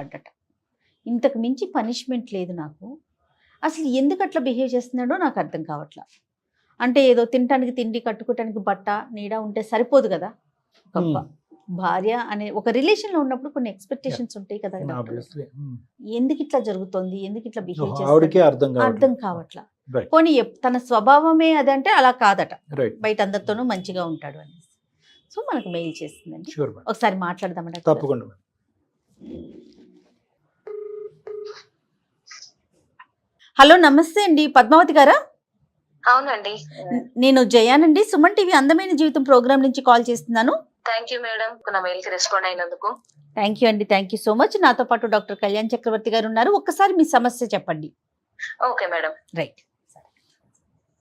మాట్లాడట. ఇంతకు మించి పనిష్మెంట్ లేదు నాకు. అసలు ఎందుకు అట్లా బిహేవ్ చేస్తున్నాడో నాకు అర్థం కావట్లా. అంటే ఏదో తినటానికి తిండి, కట్టుకోవటానికి బట్ట, నీడ ఉంటే సరిపోదు కదా. గొప్ప భార్య అనే ఒక రిలేషన్లో ఉన్నప్పుడు కొన్ని ఎక్స్పెక్టేషన్స్ ఉంటాయి కదా డాక్టర్ గారు. ఎందుకు ఇట్లా జరుగుతోంది, ఎందుకు ఇట్లా బిహేవ్ చేస్తాడు అర్థం కావట్లా. పోనీ తన స్వభావమే అదంటే అలా కాదట, బయట అందరితోనూ మంచిగా ఉంటాడు అనేసి. సో మనకు మెయిల్ చేస్తుందండి, ఒకసారి మాట్లాడదామంటే. తప్పకుండా. హలో, నమస్తే అండి, పద్మావతి గారా? అవునండి, నేను జయానండి, సుమన్ టీవీ అందమైన జీవితం ప్రోగ్రామ్ నుంచి కాల్ చేస్తున్నాను. థ్యాంక్ యూ మేడం, నా మెయిల్ కి రెస్పాండ్ అయినందుకు. థ్యాంక్ యూ అండి, థ్యాంక్ యూ సో మచ్. నాతో పాటు డాక్టర్ కళ్యాణ్ చక్రవర్తి గారు ఉన్నారు. ఒక్కసారి మీ సమస్య చెప్పండి. Okay madam. రైట్.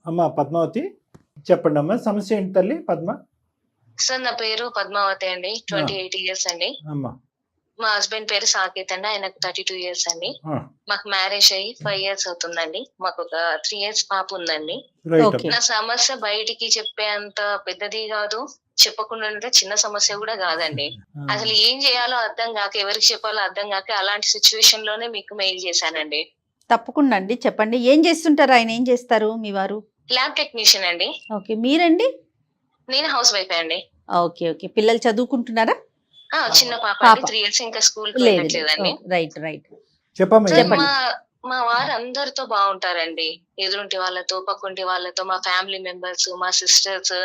అమ్మా పద్మావతి చెప్పండి అమ్మా, సమస్య ఏంటి తల్లి? పద్మ సార్, నా పేరు పద్మావతి అండి, 28 years అండి. అమ్మా. మా హస్బెండ్ పేరు సాకేత్ అండి, ఆయనకు 32 years అండి. మాకు మ్యారేజ్ అయ్యి 5 years అవుతుందండి. మాకు ఒక 3 years పాప ఉందండి. నా సమస్య బయటికి చెప్పే అంత పెద్దది కాదు, చెప్పకుండా ఉంటే చిన్న సమస్య కూడా కాదండి. అసలు ఏం చేయాలో అర్థం కాక, ఎవరికి చెప్పాలో అర్థం కాక, అలాంటి సిచ్యువేషన్ లోనే మీకు మెయిల్ చేశానండి. తప్పకుండా అండి, చెప్పండి. ఏం చేస్తుంటారు? ఆయన ఏం చేస్తారు మీ వారు? ల్యాబ్ టెక్నీషియన్ అండి. ఓకే, మీరండి? నేను హౌస్ వైఫ్ అండి. ఓకే ఓకే, పిల్లలు చదువుకుంటున్నారా? చిన్న పాప 3 years, ఇంకా స్కూల్ వెళ్ళట్లేదండి. రైట్ రైట్, చెప్పండి. మా వారు అందరితో బాగుంటారండి, ఎదురుంటి వాళ్ళతో, పక్కుంటి వాళ్ళతో, మా ఫ్యామిలీ మెంబర్స్, మా సిస్టర్స్,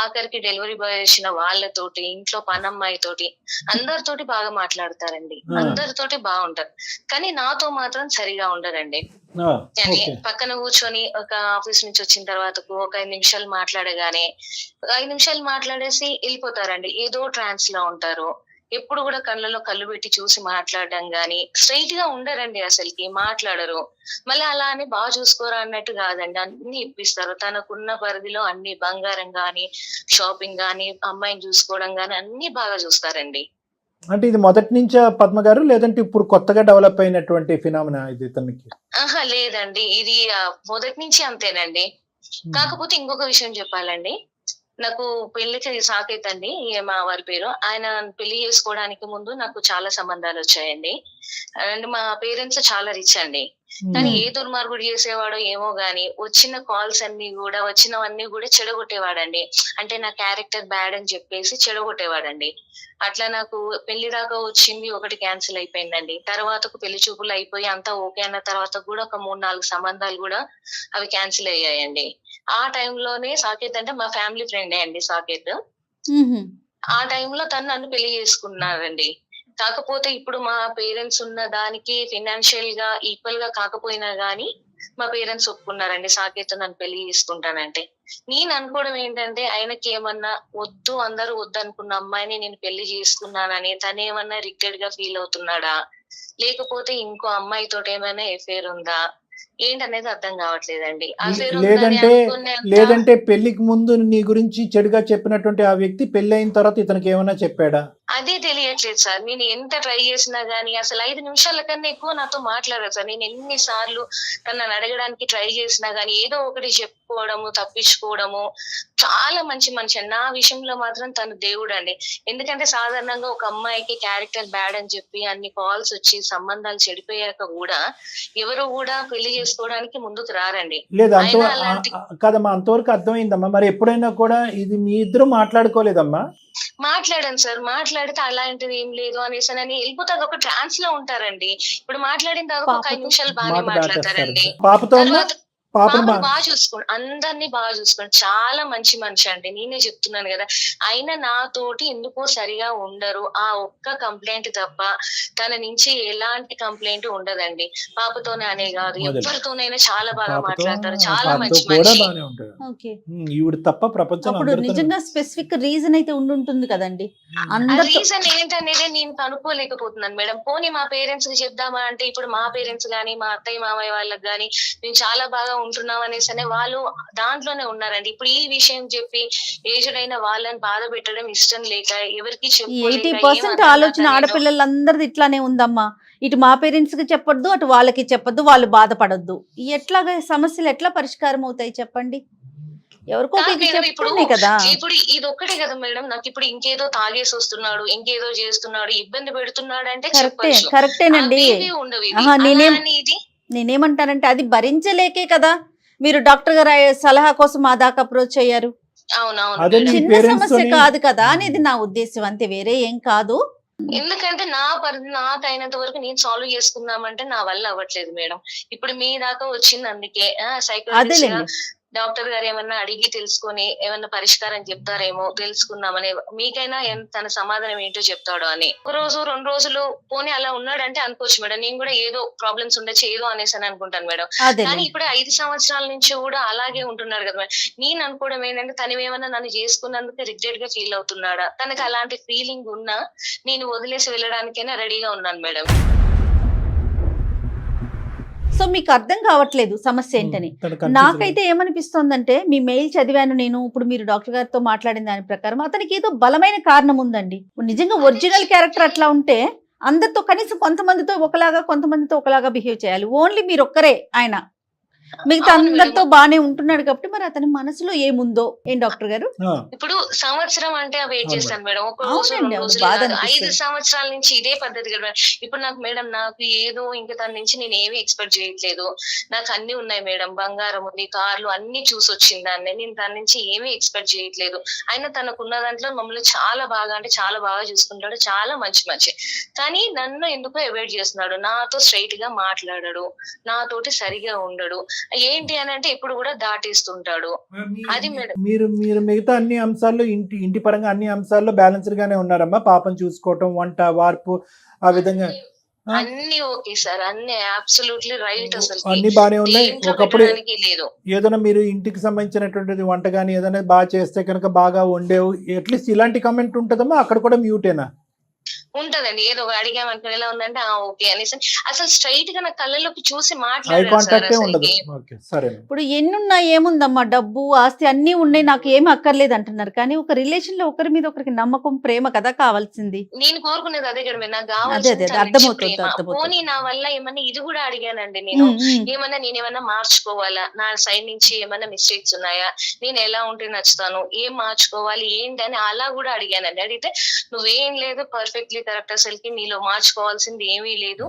ఆఖరికి డెలివరీ బాయ్ వచ్చిన వాళ్ళతోటి, ఇంట్లో పనమ్మాయి తోటి, అందరితోటి బాగా మాట్లాడతారండి, అందరితోటి బాగుంటారు. కానీ నాతో మాత్రం సరిగా ఉండరండి. కానీ పక్కన కూర్చొని ఒక ఆఫీస్ నుంచి వచ్చిన తర్వాత ఒక 5 నిమిషాలు మాట్లాడగానే 5 నిమిషాలు మాట్లాడేసి వెళ్ళిపోతారండి. ఏదో ట్రాన్స్ లో ఉంటారు. ఎప్పుడు కూడా కళ్ళలో కళ్ళు పెట్టి చూసి మాట్లాడడం గాని, స్ట్రైట్ గా ఉండరండి, అసలుకి మాట్లాడరు. మళ్ళీ అలా అని బాగా చూసుకోరా అన్నట్టు కాదండి, అన్ని ఇప్పిస్తారు. తనకున్న పరిధిలో అన్ని, బంగారం గాని, షాపింగ్ గాని, అమ్మాయిని చూసుకోవడం గాని అన్ని బాగా చూస్తారండి. అంటే ఇది మొదటి నుంచా పద్మ గారు, లేదంటే ఇప్పుడు కొత్తగా డెవలప్ అయినటువంటి ఫినామినా ఇది తనకి? లేదండి, ఇది మొదటి నుంచి అంతేనండి. కాకపోతే ఇంకొక విషయం చెప్పాలండి, నాకు పెళ్లికి సాకేత్ అండి మా వారి పేరు. ఆయన పెళ్లి చేసుకోవడానికి ముందు నాకు చాలా సంబంధాలు వచ్చాయండి. అండ్ మా పేరెంట్స్ చాలా రిచ్ అండి. కానీ ఏ దుర్మార్గుడు చేసేవాడో ఏమో గాని, వచ్చిన కాల్స్ అన్ని కూడా, వచ్చినవన్నీ కూడా చెడగొట్టేవాడండి. అంటే నా క్యారెక్టర్ బ్యాడ్ అని చెప్పేసి చెడగొట్టేవాడండి. అట్లా నాకు పెళ్లి దాకా వచ్చింది ఒకటి క్యాన్సిల్ అయిపోయిందండి. తర్వాత పెళ్లి చూపులు అయిపోయి అంతా ఓకే అన్న తర్వాత కూడా ఒక 3-4 సంబంధాలు కూడా అవి క్యాన్సిల్ అయ్యాయండి. ఆ టైంలోనే సాకేత్ అంటే మా ఫ్యామిలీ ఫ్రెండే అండి సాకేత్. ఆ టైంలో తను నన్ను పెళ్లి చేసుకున్నారండి. కాకపోతే ఇప్పుడు మా పేరెంట్స్ ఉన్న దానికి ఫినాన్షియల్ గా ఈక్వల్ గా కాకపోయినా గానీ మా పేరెంట్స్ ఒప్పుకున్నారండి సాకేత్ నన్ను పెళ్లి చేసుకుంటానంటే. నేను అనుకోవడం ఏంటంటే, ఆయనకి ఏమన్నా వద్దు, అందరూ వద్దు అనుకున్న అమ్మాయిని నేను పెళ్లి చేసుకున్నానని తనేమన్నా రిగ్రెట్ గా ఫీల్ అవుతున్నాడా, లేకపోతే ఇంకో అమ్మాయితో ఏమైనా ఎఫేర్ ఉందా ఏంటనేది అర్థం కావట్లేదండి. లేదంటే పెళ్లికి ముందు నీ గురించి చెడుగా చెప్పినటువంటి ఆ వ్యక్తి పెళ్లి అయిన తర్వాత ఇతనికి ఏమైనా చెప్పాడా? అదే తెలియట్లేదు సార్. నేను ఎంత ట్రై చేసినా గానీ అసలు 5 నిమిషాల కన్నా ఎక్కువ నాతో మాట్లాడరు సార్. నేను ఎన్నిసార్లు తనని అడగడానికి ట్రై చేసినా గానీ ఏదో ఒకటి చెప్పుకోవడము, తప్పించుకోవడము. చాలా మంచి మనిషి అండి. నా విషయంలో మాత్రం తను దేవుడు అండి. ఎందుకంటే సాధారణంగా ఒక అమ్మాయికి క్యారెక్టర్ బ్యాడ్ అని చెప్పి అన్ని కాల్స్ వచ్చి సంబంధాలు చెడిపోయాక కూడా ఎవరు కూడా పెళ్లి చేసుకోవడానికి ముందుకు రారండి. లేదా కదమ్మా, అంతవరకు అర్థమైందమ్మా. మరి ఎప్పుడైనా కూడా ఇది మీ ఇద్దరు మాట్లాడుకోలేదమ్మా? మాట్లాడాను సార్, మాట్లాడితే అలాంటిది ఏం లేదు అనేసి అని వెళ్ళిపోతారు. ఒక ట్రాన్స్ లో ఉంటారండి. ఇప్పుడు మాట్లాడిన తర్వాత ఒక 5 నిమిషాలు బాగా మాట్లాడతారండి. బాగా చూసుకోండి, అందరినీ బాగా చూసుకోండి. చాలా మంచి మనిషి అండి, నేనే చెప్తున్నాను కదా. అయినా నాతోటి ఎందుకో సరిగా ఉండరు. ఆ ఒక్క కంప్లైంట్ తప్ప తన నుంచి ఎలాంటి కంప్లైంట్ ఉండదండి. పాపతోనే అనే కాదు, ఎవరితోనైనా చాలా బాగా మాట్లాడతారు. చాలా మంచి మనిషి. నిజంగా స్పెసిఫిక్ రీజన్ అయితే ఉండుంటుంది కదండి. రీజన్ ఏంటనేది నేను కనుక్కోలేకపోతున్నాను మేడం. పోనీ మా పేరెంట్స్ కి చెప్దామా అంటే, ఇప్పుడు మా పేరెంట్స్ గానీ, మా అత్తయ్య మామయ్య వాళ్ళకి గానీ మేము చాలా బాగా ఉంటున్నాం అనేసి వాళ్ళు దాంట్లోనే ఉన్నారండి. ఇప్పుడు ఈ విషయం చెప్పి ఏజ్డ్ అయిన వాళ్ళని బాధ పెట్టడం ఇష్టం లేక ఎవరికి 80% ఆలోచన ఆడపిల్లలందరిది ఇట్లానే ఉందమ్మా. ఇటు మా పేరెంట్స్ కి చెప్పొద్దు, అటు వాళ్ళకి చెప్పొద్దు, వాళ్ళు బాధపడొద్దు. ఎట్లాగా సమస్యలు ఎట్లా పరిష్కారం అవుతాయి చెప్పండి? ఎవరికో కాదు ఒకరికి మేడం, ఇప్పుడు చెప్తేనే కదా. ఇప్పుడు ఇది ఒక్కటే కదా మేడం, నాకు ఇప్పుడు ఇంకేదో తాగేసి వస్తున్నాడు, ఇంకేదో చేస్తున్నాడు, ఇబ్బంది పెడుతున్నాడు అంటే చెప్పొచ్చు. కరెక్టేనండి. అవేవి ఉండవు ఇవి. ఆహా, అలా అని ఇది నేనేమంటానంటే అది భరించలేకే కదా మీరు డాక్టర్ గారు సలహా కోసం మా దాకా అప్రోచ్ అయ్యారు. అవునవును అదే మేడం. మీ చిన్న parents సమస్య తోని- కాదు కదా అనేది నా ఉద్దేశం, అంతే, వేరే ఏం కాదు. ఎందుకంటే నాకు అయినంత వరకు నేను సాల్వ్ చేసుకుందామంటే నా వల్ల అవ్వట్లేదు మేడం. ఇప్పుడు మీ దాకా వచ్చింది అందుకే సైకాలజిస్ట్ గా అదేలేండి. డాక్టర్ గారు ఏమన్నా అడిగి తెలుసుకొని ఏమన్నా పరిష్కారం చెప్తారేమో తెలుసుకుందామని, మీకైనా తన సమాధానం ఏంటో చెప్తాడో అని. ఒక రోజు 2 రోజులు పోనీ అలా ఉన్నాడంటే అనుకోవచ్చు మేడం, నేను కూడా ఏదో ప్రాబ్లమ్స్ ఉండొచ్చు ఏదో అనేసి అని అనుకుంటాను మేడం. కానీ అదేలేండి. ఇప్పుడు 5 సంవత్సరాల నుంచి కూడా అలాగే ఉంటున్నాడు కదా మేడం. నేను అనుకోవడం ఏంటంటే తను ఏమన్నా నన్ను చేసుకున్నందుకు రిగ్రెట్ గా ఫీల్ అవుతున్నాడా, తనకి అలాంటి ఫీలింగ్ ఉన్నా నేను వదిలేసి వెళ్ళడానికైనా రెడీగా ఉన్నాను మేడం. సో మీకు అర్థం కావట్లేదు సమస్య ఏంటని. తను confuse నాకైతే ఏమనిపిస్తోందంటే, మీ మెయిల్ చదివాను నేను, ఇప్పుడు మీరు డాక్టర్ గారితో మాట్లాడిన దాని ప్రకారం అతనికి ఏదో బలమైన కారణం ఉందండి. నిజంగా ఒరిజినల్ క్యారెక్టర్ అట్లా ఉంటే అందరితో కనీసం కొంతమందితో ఒకలాగా కొంతమందితో ఒకలాగా బిహేవ్ చేయాలి. ఓన్లీ మీరు ఒక్కరే ఆయన, మిగతా అవును అందరితో మేడం. బానే ఉంటున్నాడు కాబట్టి మరి అతని మనసులో ఏముందో ఏం డాక్టర్ గారు. ఆ, ఇప్పుడు సంవత్సరం అంటే వెయిట్ అవును చేస్తాను మేడం. ఒక రోజు అవునండి, 2 అవును, రోజులు బాధ కాదు. అనిపిస్తుంది. 5 సంవత్సరాల నుంచి ఇదే పద్ధతి కదా మేడం. ఇప్పుడు నాకు మేడం నాకు ఏదో ఇంకా తన నుంచి నేను ఏమీ ఎక్స్పెక్ట్ చేయట్లేదు. నాకు అన్ని ఉన్నాయి మేడం, బంగారం ఉంది, కార్లు అన్ని చూసి వచ్చింది దాన్ని. నేను తన నుంచి ఏమీ ఎక్స్పెక్ట్ చేయట్లేదు. అయినా తనకున్న దాంట్లో మమ్మల్ని చాలా బాగా అంటే చాలా బాగా చూసుకుంటాడు, చాలా మంచి. కానీ నన్ను ఎందుకో అవాయిడ్ చేస్తున్నాడు, నాతో స్ట్రైట్ గా మాట్లాడడు, నాతోటి సరిగా ఉండడు. ఏంటి అని అంటే ఇప్పుడు కూడా దాటేస్తుంటాడు. అది మేడం. మీరు మీరు మిగతా అన్ని అంశాల్లో ఇంటి పరంగా అన్ని అంశాల్లో బ్యాలెన్స్డ్ గానే ఉన్నారమ్మా. పాపం చూసుకోవటం, వంట, వార్పు, ఆ విధంగా అన్ని ఓకే సార్, అన్ని అబ్సల్యూట్లీ రైట్. అసలు అన్ని బానే ఉన్నాయి. దేంట్లో ఒకప్పుడు పెట్టడానికి లేదు. ఏదైనా మీరు ఇంటికి సంబంధించినటువంటిది వంట కానీ ఏదైనా బాగా చేస్తే కనుక బాగా వండేవు, అట్లీస్ట్ ఇలాంటి కామెంట్ ఉంటుందమ్మా. అక్కడ కూడా మ్యూటేనా? ఉంటదండి, ఏదో అడిగామనుకుని ఎలా ఉందంటే ఓకే అనేసి అసలు స్ట్రైట్ గా నా కళ్ళలోకి చూసి ఐ మాట్లాడారు సార్. కాంటాక్టే ఉండదు. అసలు ఓకే, సరే. ఇప్పుడు ఎన్నున్నా ఏముందమ్మా, డబ్బు ఆస్తి అన్నీ ఉన్నాయి, నాకు ఏమి అక్కర్లేదు అంటున్నారు. కానీ ఒక రిలేషన్ లో ఒకరి మీద ఒకరికి నమ్మకం, ప్రేమ కదా కావాల్సింది. నేను కోరుకునేది అదే కదా, నాకు అదే కావాల్సింది అదే తన నుంచి అర్థమవుతుంది, ప్రేమ. అర్థమవుతుంది. పోనీ నా వల్ల ఏమన్నా ఇది కూడా అడిగానండి నేను, ఉమ్, ఉమ్. నేనేమన్నా మార్చుకోవాలా, నా సైడ్ నుంచి ఏమన్నా మిస్టేక్స్ ఉన్నాయా, నేను ఎలా ఉంటే నచ్చుతాను, ఏం మార్చుకోవాలి ఏంటి అని అలా కూడా అడిగానండి. అడిగితే నువ్వేం లేదు, పర్ఫెక్ట్లీ కరెక్ట్, అసలుకి నీలో మార్చుకోవాల్సింది ఏమీ లేదు,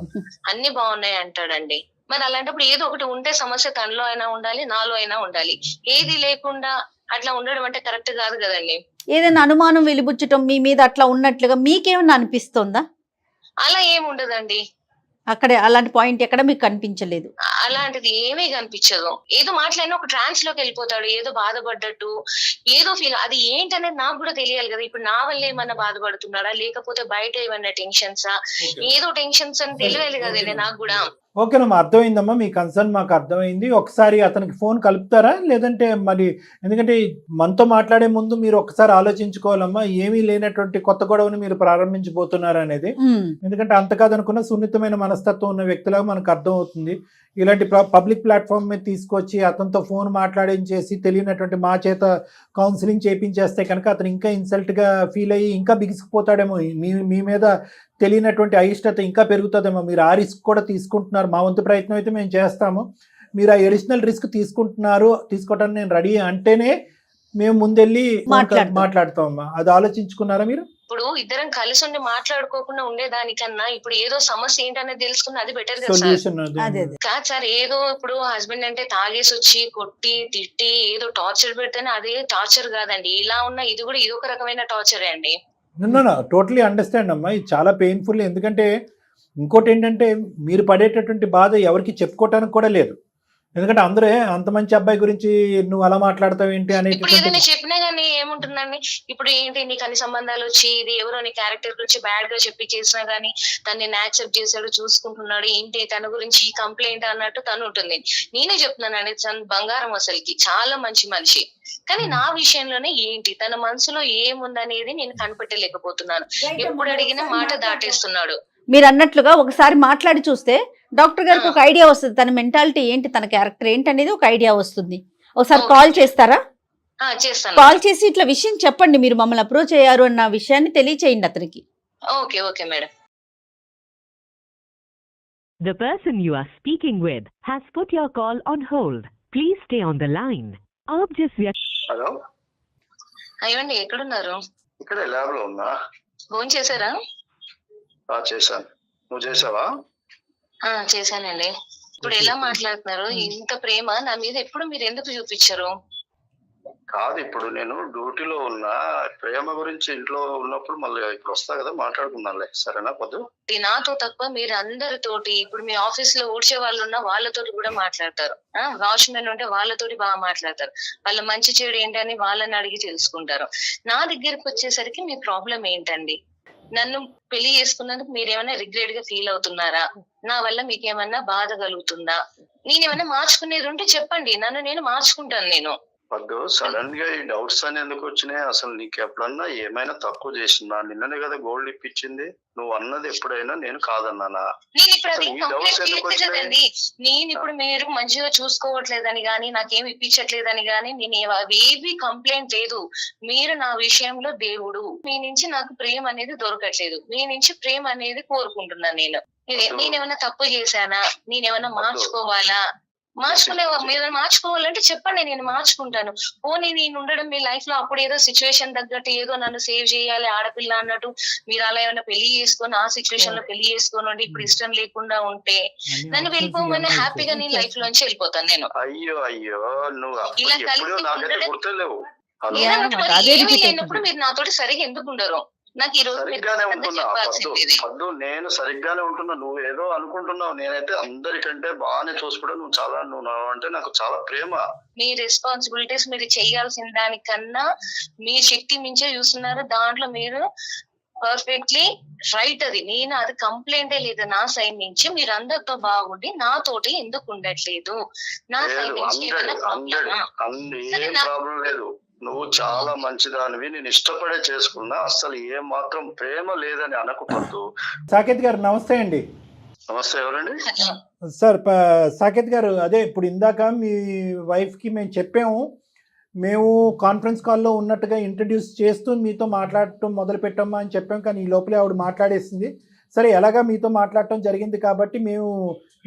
అన్ని బాగున్నాయి అంటాడండి. మరి అలాంటప్పుడు ఏదో ఒకటి ఉంటే సమస్య తనలో అయినా ఉండాలి, నాలో అయినా ఉండాలి. ఏది లేకుండా అట్లా ఉండడం అంటే కరెక్ట్ కాదు కదండి. ఏదైనా అనుమానం వెలిబుచ్చటం మీ మీద అట్లా ఉన్నట్లుగా మీకేమన్నా అనిపిస్తోందా? అలా ఏమి ఉండదండి, అక్కడ అలాంటి పాయింట్ ఎక్కడ మీకు కనిపించలేదు. అలాంటిది ఏమీ కనిపించదు. ఏదో మాట్లాడినా ఒక ట్రాన్స్ లోకి వెళ్ళిపోతాడు, ఏదో బాధపడ్డట్టు, ఏదో ఫీల్. అది ఏంటనేది నాకు కూడా తెలియాలి కదా. ఇప్పుడు నా వల్ల ఏమన్నా బాధపడుతున్నాడా, లేకపోతే బయట ఏమన్నా టెన్షన్సా, ఏదో టెన్షన్స్ అని తెలియాలి కదండి నాకు కూడా. ఓకేనమ్మా, అర్థమైందమ్మా. మీ కన్సర్న్ మాకు అర్థమైంది. ఒకసారి అతనికి ఫోన్ కలుపుతారా? లేదంటే మరి, ఎందుకంటే మనతో మాట్లాడే ముందు మీరు ఒకసారి ఆలోచించుకోవాలమ్మా, ఏమీ లేనటువంటి కొత్త గొడవని మీరు ప్రారంభించబోతున్నారు అనేది. ఉమ్. ఎందుకంటే అంత కాదనుకున్న సున్నితమైన మనస్తత్వం ఉన్న వ్యక్తిలాగా మనకు అర్థం అవుతుంది. ఇలాంటి పబ్లిక్ ప్లాట్ఫామ్ మీద తీసుకొచ్చి అతనితో ఫోన్ మాట్లాడించేసి తెలియనటువంటి మా చేత కౌన్సిలింగ్ చేయించేస్తే కనుక అతను ఇంకా ఇన్సల్ట్గా ఫీల్ అయ్యి ఇంకా బిగిసిపోతాడేమో. మీ మీద తెలియనటువంటి అయిష్టత ఇంకా పెరుగుతుందేమో. మీరు ఆ రిస్క్ కూడా తీసుకుంటున్నారు. మా వంతు ప్రయత్నం అయితే మేము చేస్తాము. మీరు ఆ ఎడిషనల్ రిస్క్ తీసుకోవటానికి నేను రెడీ అంటేనే మేము ముందెళ్ళి మాట్లాడతామమ్మా. అది ఆలోచించుకున్నారా మీరు? ఇప్పుడు ఇద్దరం కలిసి ఉండి మాట్లాడుకోకుండా ఉండేదానికన్నా ఇప్పుడు ఏదో సమస్య ఏంటనేది తెలుసుకుని అది బెటర్ కదా సార్. సొల్యూషన్ కాదు సార్, ఏదో ఇప్పుడు హస్బెండ్ అంటే తాగేసి వచ్చి కొట్టి తిట్టి ఏదో టార్చర్ పెడితేనే అదే టార్చర్ కాదండి. ఇలా ఉన్న ఇది కూడా ఇదొక రకమైన టార్చరే అండి. టోటలీ అండర్స్టాండ్ అమ్మా. ఇది చాలా పెయిన్ఫుల్. ఎందుకంటే ఇంకోటి ఏంటంటే మీరు పడేటటువంటి బాధ ఎవరికి చెప్పుకోవటానికి కూడా లేదు. ఎందుకంటే అందరూ అంత మంచి అబ్బాయి గురించి నువ్వు అలా మాట్లాడతావు ఏంటి ఇప్పుడు అనేటువంటి. ఏదైనా చెప్పినా గానీ ఏముంటుందండి, ఇప్పుడు ఏంటి నీకు అన్ని సంబంధాలు వచ్చి ఇది ఎవరో నీ క్యారెక్టర్ గురించి బ్యాడ్ గా చెప్పి చేసినా గానీ తను నేను యాక్సెప్ట్ చేశాడు, చూసుకుంటున్నాడు, ఏంటి తన గురించి ఈ కంప్లైంట్ అన్నట్టు తను ఉంటుంది. నేనే చెప్తున్నానండి, తను బంగారం, అసలుకి చాలా మంచి మనిషి. కానీ నా విషయంలోనే ఏంటి తన మనసులో ఏముందనేది నేను కనిపెట్టలేకపోతున్నాను. ఎప్పుడు అడిగినా మాట దాటేస్తున్నాడు. మీరు అన్నట్లుగా ఒకసారి మాట్లాడి చూస్తే డాక్టర్ గారికి ఒక ఐడియా వస్తుంది, తన మెంటాలిటీ ఏంటి, తన క్యారెక్టర్ ఏంటి అనేది ఒక ఐడియా వస్తుంది. ఒకసారి కాల్ చేస్తారా? చేస్తాను. కాల్ చేసి ఇట్లా విషయం చెప్పండి, మీరు మమ్మల్ని అప్రోచ్ అయ్యారు అన్న విషయాన్ని తెలియచేయండి అతనికి. Okay madam. The person you are speaking with has put your call on hold. Please stay on the line. आप जिस व्यक्ति హలో, అయ్యండి ఎక్కడున్నారు? ఇక్కడే ల్యాబ్ లో ఉన్నా. ఫోన్ చేశారా? చేశాను. నువ్వు చేసావా? చేశానండి. ఇప్పుడు ఎలా మాట్లాడుతున్నారు? ఇంత ప్రేమ నా మీద ఎప్పుడు మీరు ఎందుకు చూపించరు? కాదు, ఇప్పుడు నేను డ్యూటీలో ఉన్నా. ప్రేమ గురించి ఇంట్లో ఉన్నప్పుడు మళ్ళీ ఇప్పుడు వస్తా కదా, మాట్లాడుకుందాంలే, సరేనా? పొద్దు నాతో తప్ప మీరు అందరితోటి, ఇప్పుడు మీ ఆఫీస్ లో ఊడ్చే వాళ్ళు ఉన్నా వాళ్ళతోటి కూడా మాట్లాడతారు. వాచ్మెన్ ఉంటే వాళ్ళతోటి బాగా మాట్లాడతారు. వాళ్ళ మంచి చెడు ఏంటని వాళ్ళని అడిగి తెలుసుకుంటారు. నా దగ్గరకు వచ్చేసరికి మీ ప్రాబ్లం ఏంటండి? నన్ను పెళ్లి చేసుకున్నందుకు మీరేమైనా రిగ్రెట్ గా ఫీల్ అవుతున్నారా? నా వల్ల మీకేమన్నా బాధ కలుగుతుందా? నేనేమన్నా మార్చుకునేది ఉంటే చెప్పండి, నన్ను నేను మార్చుకుంటాను. నేను పొద్దు సడన్ గా ఈ డౌట్స్ అని ఎందుకు వచ్చినాయి? అసలు నీకు ఎప్పుడన్నా ఏమైనా తక్కువ చేసిందా? నిన్ననే కదా గోల్డ్ ఇప్పించింది. నువ్వు అన్నది ఎప్పుడైనా నేను కాదన్నానా? నేను ఇప్పుడు అది అసలు ఈ doubts కంప్లైంట్ ఎందుకు చేయట్లేదు వచ్చినాయి? కదండి. నేను ఇప్పుడు మీరు మంచిగా చూసుకోవట్లేదని గానీ, నాకేం ఇప్పించట్లేదని గానీ నేను అవేవి కంప్లైంట్ లేదు. మీరు నా విషయంలో దేవుడు. మీ నుంచి నాకు ప్రేమ అనేది దొరకట్లేదు. మీ నుంచి ప్రేమ అనేది కోరుకుంటున్నాను నేను. నేనేమన్నా తప్పు చేశానా? నేనేమన్నా మార్చుకోవాలా? మీరు మార్చుకోవాలంటే చెప్పండి, నేను మార్చుకుంటాను. పోనీ నేను ఉండడం మీ లైఫ్ లో అప్పుడు ఏదో సిచ్యువేషన్ తగ్గట్టు ఏదో నన్ను సేవ్ చేయాలి ఆడపిల్ల అన్నట్టు మీరు అలా ఏమైనా పెళ్లి చేసుకొని ఆ సిచ్యువేషన్ లో పెళ్లి చేసుకొని ఇప్పుడు ఇష్టం లేకుండా ఉంటే నన్ను వెళ్ళిపోమని హ్యాపీగా నేను లైఫ్ లోంచి వెళ్ళిపోతాను. నేను అయ్యో అయ్యో, నువ్వు ఇలా అప్పుడు ఎప్పుడో కలిసి నాకైతే ఉండడం గుర్తులేవు. హలో, ఏమీ లేనప్పుడు మీరు నాతోటి సరిగా ఎందుకు ఉండరు? నాకు ఈ రోజు సరిగ్గానే ఉంటున్నా పద్దు. చెప్పాల్సింది పద్దు, నేను సరిగ్గానే ఉంటున్నా. నువ్వు ఏదో అనుకుంటున్నావు. నేనైతే అందరికంటే బాగానే చూసుకుంటా. నువ్వు అంటే నాకు చాలా ప్రేమ. మీ రెస్పాన్సిబిలిటీస్ మీరు చేయాల్సిన దానికన్నా మీ శక్తి మించే చూస్తున్నారు. దాంట్లో మీరు పర్ఫెక్ట్లీ రైట్. అది నేను అది కంప్లైంటే లేదు నా సైడ్ నుంచి. మీరు అందరితో బాగుండి నాతోటి ఎందుకు ఉండట్లేదు? నా సైడ్ నుంచి ఏమైనా ప్రాబ్లమా? ఏం ప్రాబ్లం లేదు. నువ్వు చాలా మంచిదానివి. నేను ఇష్టపడే చేసుకున్నా. అసలు ఏ మాత్రం ప్రేమ లేదని అనకపోద్దు. సాకేత్ గారు నమస్తే అండి. నమస్తే, ఎవరండి? సార్ సాకేత్ గారు, అదే ఇప్పుడు ఇందాక మీ వైఫ్కి మేము చెప్పాము, మేము కాన్ఫరెన్స్ కాల్లో ఉన్నట్టుగా ఇంట్రడ్యూస్ చేస్తూ మీతో మాట్లాడటం మొదలు పెట్టామా అని చెప్పాం. కానీ ఈ లోపలే ఆవిడ మాట్లాడేసింది. సరే, ఎలాగా మీతో మాట్లాడటం జరిగింది కాబట్టి మేము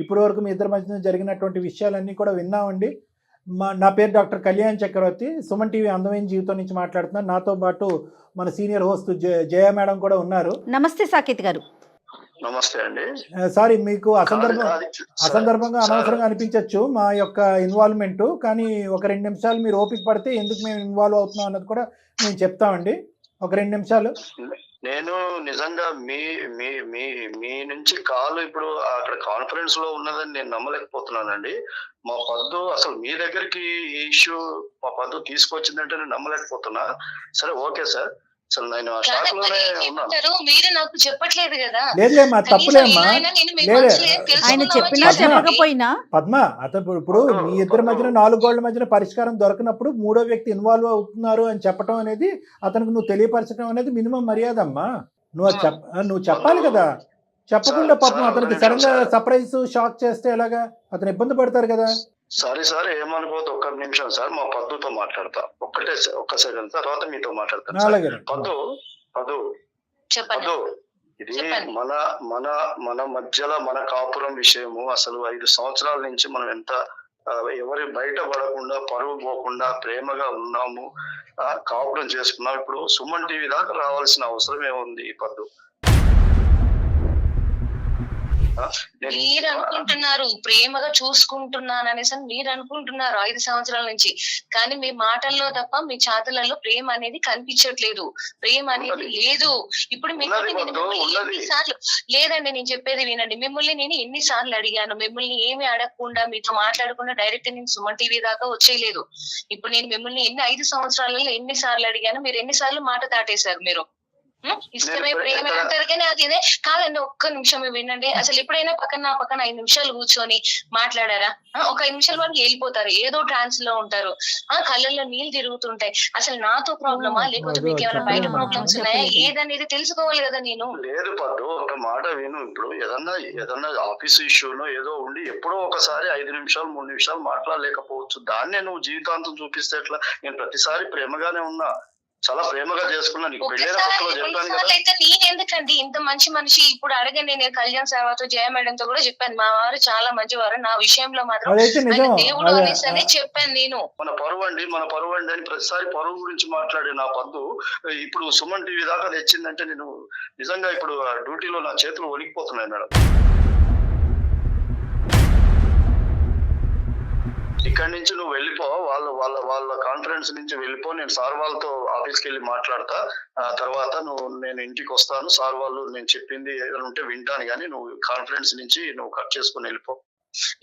ఇప్పటి వరకు మీ ఇద్దరి మధ్యన జరిగినటువంటి విషయాలన్నీ కూడా విన్నామండి. నా పేరు డాక్టర్ కళ్యాణ్ చక్రవర్తి, సుమన్ టీవీ అందమైన జీవితం నుంచి మాట్లాడుతున్నాను. నాతో పాటు మన సీనియర్ హోస్ట్ జయ మేడం కూడా ఉన్నారు. నమస్తే సాకేత్ గారు. నమస్తే అండి. సారీ, మీకు అసందర్భంగా అనవసరంగా అనిపించవచ్చు మా యొక్క ఇన్వాల్వ్మెంట్. కానీ ఒక 2 నిమిషాలు మీరు ఓపిక పడితే ఎందుకు మేము ఇన్వాల్వ్ అవుతున్నాం అన్నది కూడా మేము చెప్తామండి. ఒక 2 నిమిషాలు. నేను నిజంగా మీ మీ మీ మీ నుంచి కాల్ ఇప్పుడు అక్కడ కాన్ఫరెన్స్ లో ఉన్నదని నేను నమ్మలేకపోతున్నానండి. మా పద్దు అసలు మీ దగ్గరికి ఈ ఇష్యూ మా పద్దు తీసుకొచ్చిందంటే నేను నమ్మలేకపోతున్నా. సరే, ఓకే సార్. అసలు నేను ఆ షాక్ లోనే ఉన్నాను. మీరు నాకు చెప్పట్లేదు కదా. లేదులేమ్మా, తప్పులేమ్మా. ఆయన చెప్పినా చెప్పకపోయినా పద్మ, అతను ఇప్పుడు మీ ఇద్దరి మధ్యన 4 గోళ్ల మధ్యన పరిష్కారం దొరకనప్పుడు 3వ వ్యక్తి ఇన్వాల్వ్ అవుతున్నారు అని చెప్పడం అనేది, అతనికి నువ్వు తెలియపరచడం అనేది మినిమం మర్యాద అమ్మా. నువ్వు చెప్పాలి కదా. చెప్పకుండా పాపం అతనికి సడన్ గా సర్ప్రైజ్ షాక్ చేస్తే ఎలాగా? అతను ఇబ్బంది పడతారు కదా. సారీ సార్, ఏమనుకోవద్దు. ఒక్క నిమిషం సార్, మా పద్దుతో మాట్లాడతా. ఒక్క సెకండ్, తర్వాత మీతో మాట్లాడతాను. పద్దు పద్దు పద్దు, ఇది మన మన మన మధ్యలో మన కాపురం విషయము. అసలు 5 సంవత్సరాల నుంచి మనం ఎంత ఎవరి బయట పడకుండా పరువు పోకుండా ప్రేమగా ఉన్నాము, కాపురం చేసుకున్నాం. ఇప్పుడు సుమన్ టీవీ దాకా రావాల్సిన అవసరం ఏముంది పద్దు? మీరు అనుకుంటున్నారు ప్రేమగా చూసుకుంటున్నాను అనేసి మీరు అనుకుంటున్నారు 5 సంవత్సరాల నుంచి. కానీ మీ మాటల్లో తప్ప మీ చేతలలో ప్రేమ అనేది కనిపించట్లేదు. ప్రేమ అనేది లేదు. ఇప్పుడు ఎన్నిసార్లు లేదండి, నేను చెప్పేది వినండి. మిమ్మల్ని నేను ఎన్నిసార్లు అడిగాను? మిమ్మల్ని ఏమి అడగకుండా మీతో మాట్లాడకుండా డైరెక్ట్ నేను సుమన్ టీవీ దాకా వచ్చేయలేదు. ఇప్పుడు నేను మిమ్మల్ని 5 సంవత్సరాలలో ఎన్నిసార్లు అడిగాను? మీరు ఎన్నిసార్లు మాట దాటేశారు. మీరు ఇష్టమే ప్రేమ అంటారు కానీ అది ఇదే కాదండి. ఒక్క నిమిషం వినండి. అసలు ఎప్పుడైనా పక్కన 5 నిమిషాలు కూర్చొని మాట్లాడారా? ఒక 5 నిమిషాల వరకు వెళ్ళిపోతారు, ఏదో ట్రాన్స్ లో ఉంటారు, కళ్ళల్లో నీళ్ళు తిరుగుతుంటాయి. అసలు నాతో ప్రాబ్లమా లేకపోతే మీకు ఏమైనా బయట ప్రాబ్లమ్స్ ఉన్నాయా ఏదనేది తెలుసుకోవాలి కదా. నేను లేదు పద్దు, ఒక మాట విను. ఇప్పుడు ఏదన్నా ఆఫీస్ ఇష్యూనో ఏదో ఉండి ఎప్పుడో ఒకసారి 5 నిమిషాలు 3 నిమిషాలు మాట్లాడలేకపోవచ్చు. దాన్నే నువ్వు జీవితాంతం చూపిస్తే ఎట్లా? నేను ప్రతిసారి ప్రేమగానే ఉన్నా. చాలా ప్రేమగా చేసుకున్నా, నీకు పెళ్ళైన ఒకసారి కొత్తలో చెప్పాను కదా. అయితే నేను ఎందుకండి ఇంత మంచి మనిషి ఇప్పుడు అడగండి, నేను కళ్యాణ్ సేవతో జయ మేడంతో కూడా చెప్పాను, మా వారు చాలా మంచివారు, నా విషయంలో మాత్రం అదైతే ఆయన నిజం. దేవుడు అనేసి అని చెప్పాను నేను. మన పరువు అండి అని ప్రతిసారి పరువు గురించి మాట్లాడే నా పద్దు ఇప్పుడు సుమన్ టీవీ దాకా తెచ్చిందంటే నేను నిజంగా ఇప్పుడు డ్యూటీలో నా చేతులు వణికిపోతున్నాయి మేడం. ఇక్కడి నుంచి నువ్వు వెళ్ళిపో, వాళ్ళ కాన్ఫరెన్స్ నుంచి వెళ్ళిపో, నేను సార్ వాళ్ళతో ఆఫీస్కి వెళ్ళి మాట్లాడతా, తర్వాత నేను ఇంటికి వస్తాను, సార్ వాళ్ళు నేను చెప్పింది ఏదైనా ఉంటే వింటాను, కానీ నువ్వు కాన్ఫరెన్స్ నుంచి నువ్వు కట్ చేసుకుని వెళ్ళిపో.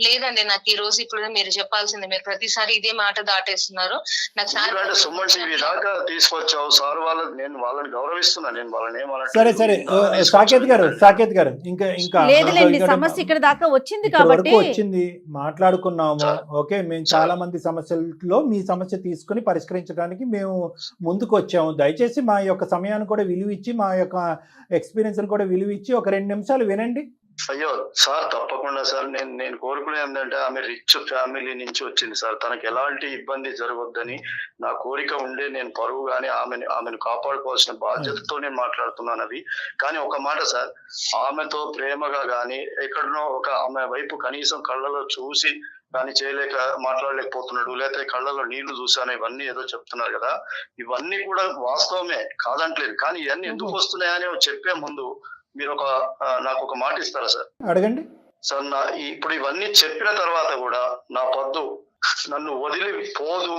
లేదండి, నాకు ఈ రోజు ఇప్పుడు మీరు చెప్పాల్సింది, మీరు ప్రతిసారి ఇదే మాట దాటేస్తున్నారు. నాకు సుమన్ టీవీ దాకా తీసుకొచ్చావు సార్ వాళ్ళు, నేను వాళ్ళని గౌరవిస్తున్నా, నేను వాళ్ళని ఏమన్నా. సరే సాకేత్ గారు ఇంకా లేదులేండి, సమస్య ఇక్కడ దాకా వచ్చింది కాబట్టి వచ్చింది, మాట్లాడుకున్నాము. ఓకే, మేము చాలా మంది సమస్యల్లో మీ సమస్య తీసుకుని పరిష్కరించడానికి మేము ముందుకు వచ్చాము. దయచేసి మా యొక్క సమయాన్ని కూడా విలువ ఇచ్చి, మా యొక్క ఎక్స్పీరియన్స్ కూడా విలువ ఇచ్చి ఒక 2 నిమిషాలు వినండి. అయ్యో సార్, తప్పకుండా సార్. నేను కోరుకునేది ఏంటంటే, ఆమె రిచ్ ఫ్యామిలీ నుంచి వచ్చింది సార్, తనకి ఎలాంటి ఇబ్బంది జరగొద్దని నా కోరిక ఉండే నేను పరువు గానీ ఆమెను కాపాడుకోవాల్సిన బాధ్యతతో నేను మాట్లాడుతున్నాను అవి. కానీ ఒక మాట సార్, ఆమెతో ప్రేమగా గానీ ఎక్కడనో ఆమె వైపు కనీసం కళ్ళలో చూసి కానీ మాట్లాడలేకపోతున్నాడు, లేకపోతే కళ్ళలో నీళ్లు చూసాను, ఇవన్నీ ఏదో చెప్తున్నారు కదా, ఇవన్నీ కూడా వాస్తవమే కాదంటలేదు. కానీ ఇవన్నీ ఎందుకు వస్తున్నాయని చెప్పే ముందు మీరు నాకు ఒక మాట ఇస్తారా సార్? అడగండి సార్. ఇప్పుడు ఇవన్నీ చెప్పిన తర్వాత కూడా నా పద్దు నన్ను వదిలి పోదు,